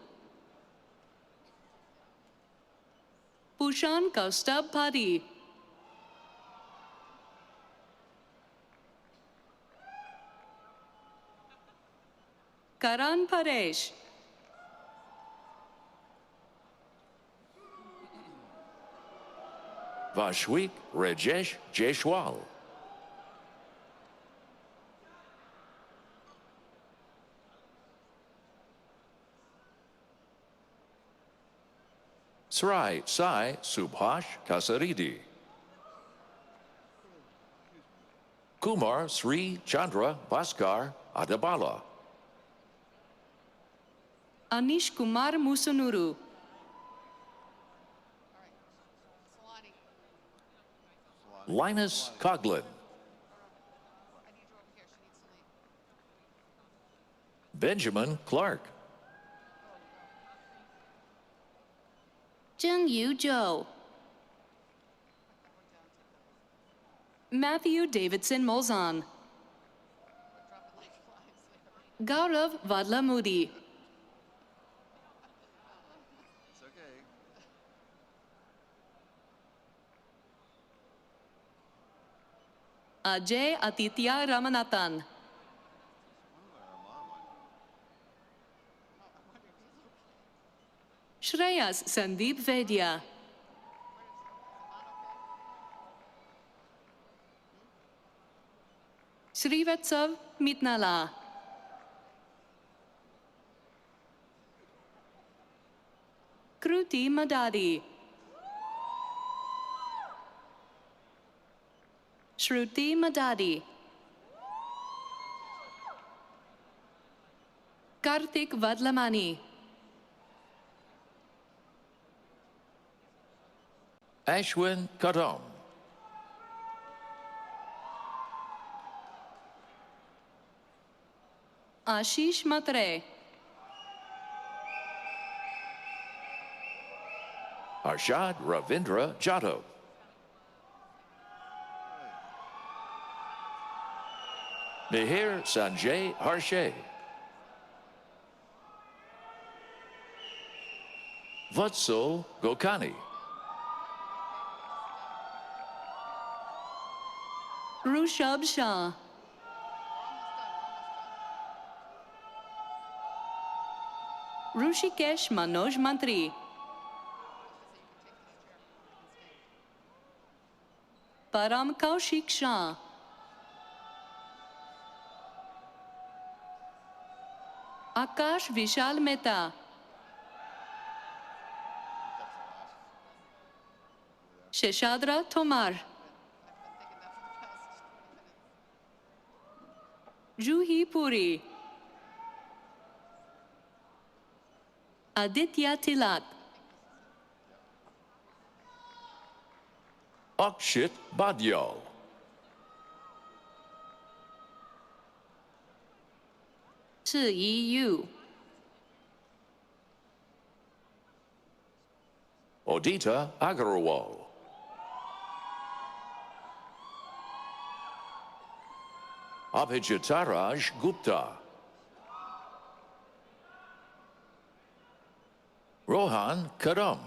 Pushan Kaustab Padi, Karan Paresh, Vashwik Rajesh Jaishwal, Srai Sai Subhash Kasaridi, Kumar Sri Chandra Bhaskar Adabala, Anish Kumar Musunuru, Linus Coughlin, Benjamin Clark, Zheng Yu Zhou, Matthew Davidson Molzan, Gaurav Vadlamudi, It's okay. Ajay Aditya Ramanathan, Shreyas Sandeep Vedya, Srivatsav Mitnala, Kruti Madadi, Shruti Madadi, Kartik Vadlamani, Ashwin Kadam, Ashish Matre, Arshad Ravindra Jadhav, Mihir Sanjay Harshe, Vatsal Gokani, Rushabh Shah, Rushikesh Manoj Mantri, Param Kaushik Shah, Akash Vishal Mehta, Sheshadra Tomar, Juhi Puri, Aditya Tilak, Akshit Badyal, Yi Yu, Odita Agarwal. Abhijitaraj Gupta. Rohan Kadam.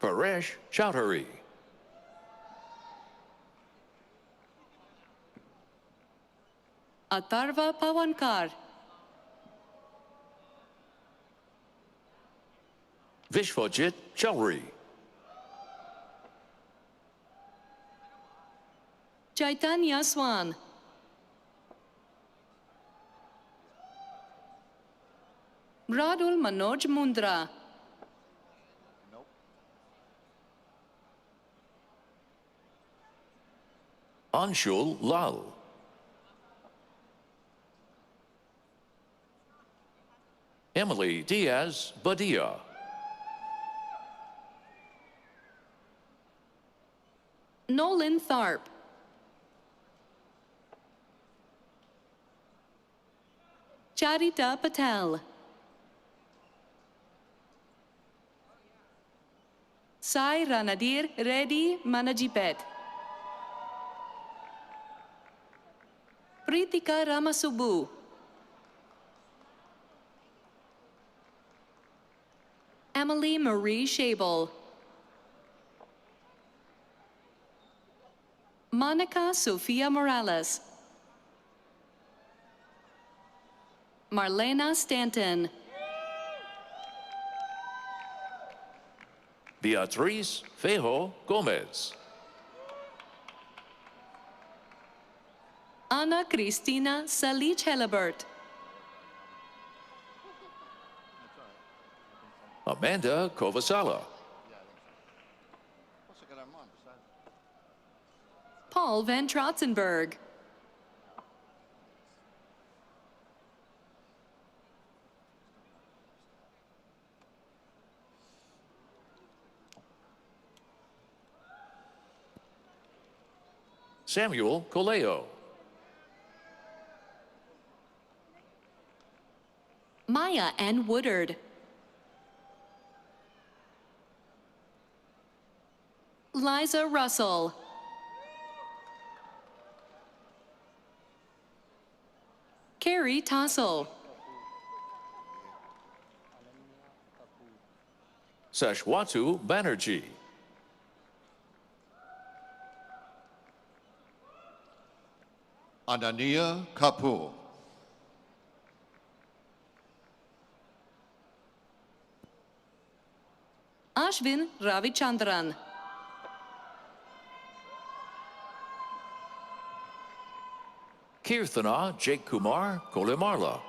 Paresh Chowdhury. Atharva Pavankar. Vishwajit Chowri. Chaitanya Swan. Radul Manoj Mundra. Anshul Lal. Emily Diaz Badia. Nolan Tharp. Charita Patel. Sai Ranadir Reddy Manajipet. Pritika Ramasubu. Emily Marie Shable. Monica Sofia Morales. Marlena Stanton. Beatriz Fejo Gomez. Ana Cristina Salich Helibert. Amanda Kovasala. Paul Van Trotzenberg. Samuel Coleo. Maya Ann Woodard. Liza Russell. Carrie Tossell. Sashwatu Banerjee. Anania Kapoor. Ashvin Ravichandran. Kirthana Jake Kumar Kolimarla.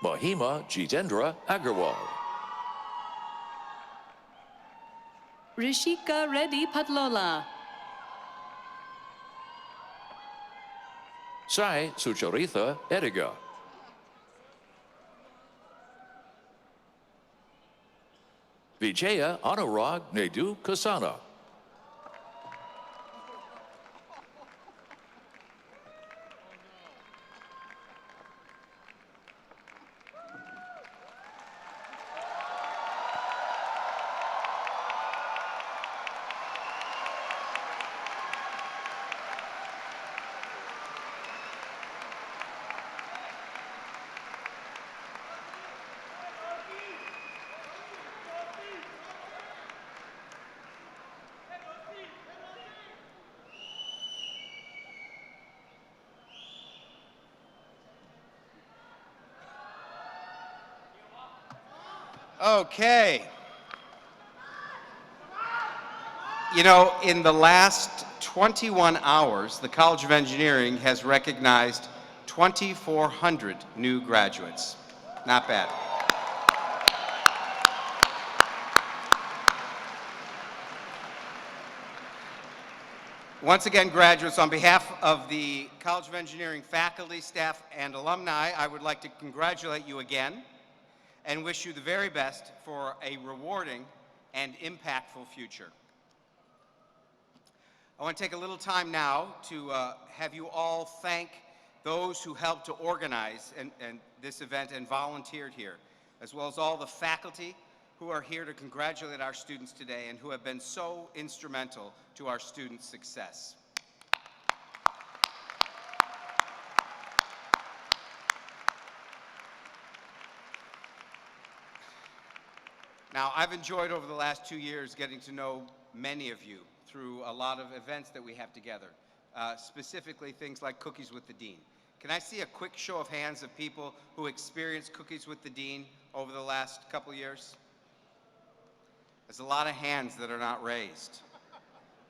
Mahima Jitendra Agarwal. Rishika Reddy Patlola. Sai Sucharitha Ediga. Vijaya Anurag Naidu Kasana. Okay. You know, in the last 21 hours, the College of Engineering has recognized 2,400 new graduates. Not bad. Once again, graduates, on behalf of the College of Engineering faculty, staff, and alumni, I would like to congratulate you again and wish you the very best for a rewarding and impactful future. I want to take a little time now to have you all thank those who helped to organize and this event and volunteered here, as well as all the faculty who are here to congratulate our students today and who have been so instrumental to our students' success. Now, I've enjoyed over the last 2 years getting to know many of you through a lot of events that we have together, specifically things like Cookies with the Dean. Can I see a quick show of hands of people who experienced Cookies with the Dean over the last couple years? There's a lot of hands that are not raised.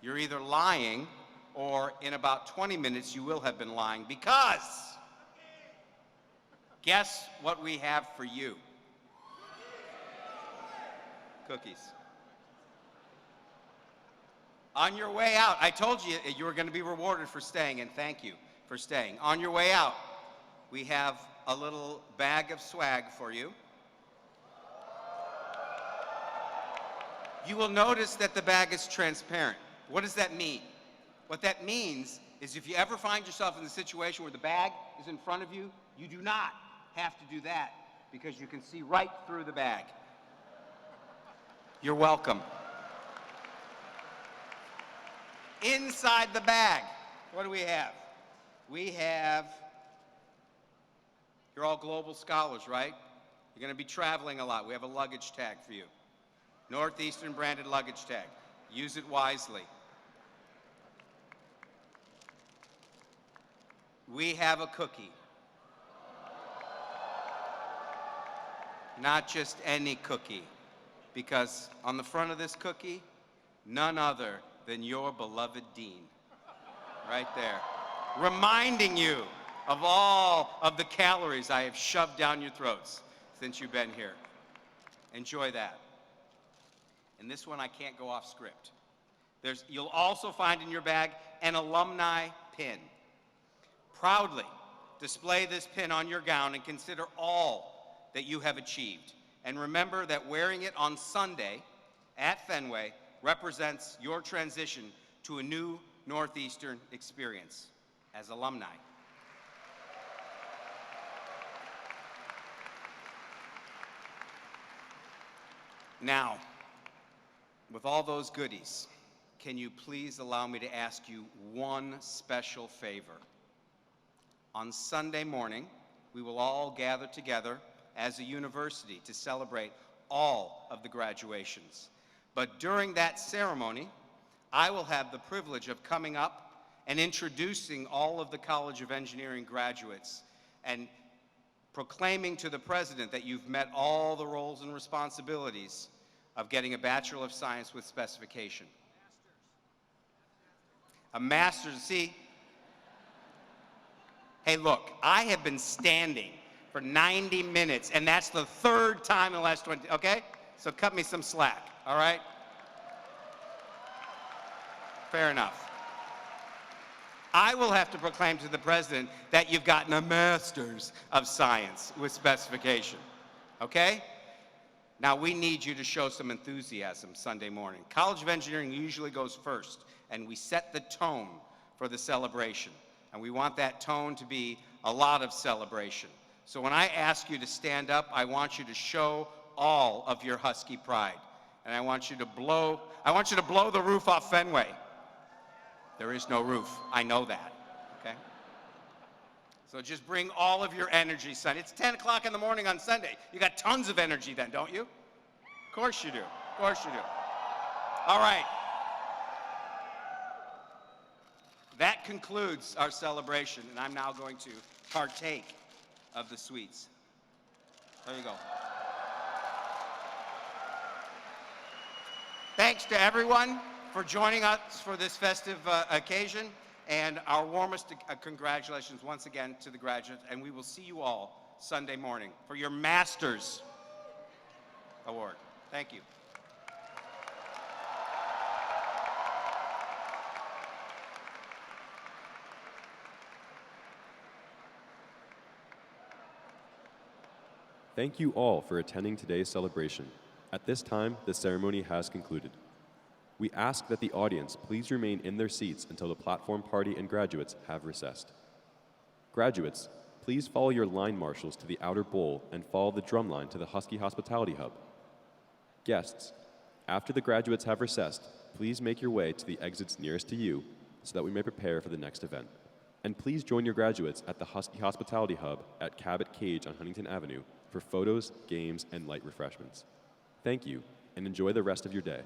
You're either lying or in about 20 minutes you will have been lying, because guess what we have for you? Cookies. On your way out, I told you you were going to be rewarded for staying, and thank you for staying. On your way out, we have a little bag of swag for you. You will notice that the bag is transparent. What does that mean? What that means is if you ever find yourself in the situation where the bag is in front of you, you do not have to do that, because you can see right through the bag. You're welcome. Inside the bag, what do we have? We have, you're all global scholars, right? You're going to be traveling a lot. We have a luggage tag for you. Northeastern branded luggage tag. Use it wisely. We have a cookie. Not just any cookie, because on the front of this cookie, none other than your beloved Dean. Right there. Reminding you of all of the calories I have shoved down your throats since you've been here. Enjoy that. And this one I can't go off script. You'll also find in your bag an alumni pin. Proudly display this pin on your gown and consider all that you have achieved. And remember that wearing it on Sunday at Fenway represents your transition to a new Northeastern experience as alumni. Now, with all those goodies, can you please allow me to ask you one special favor? On Sunday morning, we will all gather together as a university to celebrate all of the graduations. But during that ceremony, I will have the privilege of coming up and introducing all of the College of Engineering graduates and proclaiming to the president that you've met all the roles and responsibilities of getting a Bachelor of Science with specification. A master's, see? Hey, look, I have been standing for 90 minutes, and that's the third time in the last 20, okay? So cut me some slack, all right? Fair enough. I will have to proclaim to the president that you've gotten a Master's of Science with specification, okay? Now, we need you to show some enthusiasm Sunday morning. College of Engineering usually goes first, and we set the tone for the celebration. And we want that tone to be a lot of celebration. So when I ask you to stand up, I want you to show all of your Husky pride. And I want you to blow the roof off Fenway. There is no roof. I know that, okay? So just bring all of your energy, son. It's 10 o'clock in the morning on Sunday. You got tons of energy then, don't you? Of course you do. Of course you do. All right. That concludes our celebration, and I'm now going to partake of the sweets. There you go. Thanks to everyone for joining us for this festive occasion, and our warmest congratulations once again to the graduates, and we will see you all Sunday morning for your Master's Award. Thank you. Thank you all for attending today's celebration. At this time, the ceremony has concluded. We ask that the audience please remain in their seats until the platform party and graduates have recessed. Graduates, please follow your line marshals to the outer bowl and follow the drum line to the Husky Hospitality Hub. Guests, after the graduates have recessed, please make your way to the exits nearest to you so that we may prepare for the next event. And please join your graduates at the Husky Hospitality Hub at Cabot Cage on Huntington Avenue for photos, games, and light refreshments. Thank you, and enjoy the rest of your day.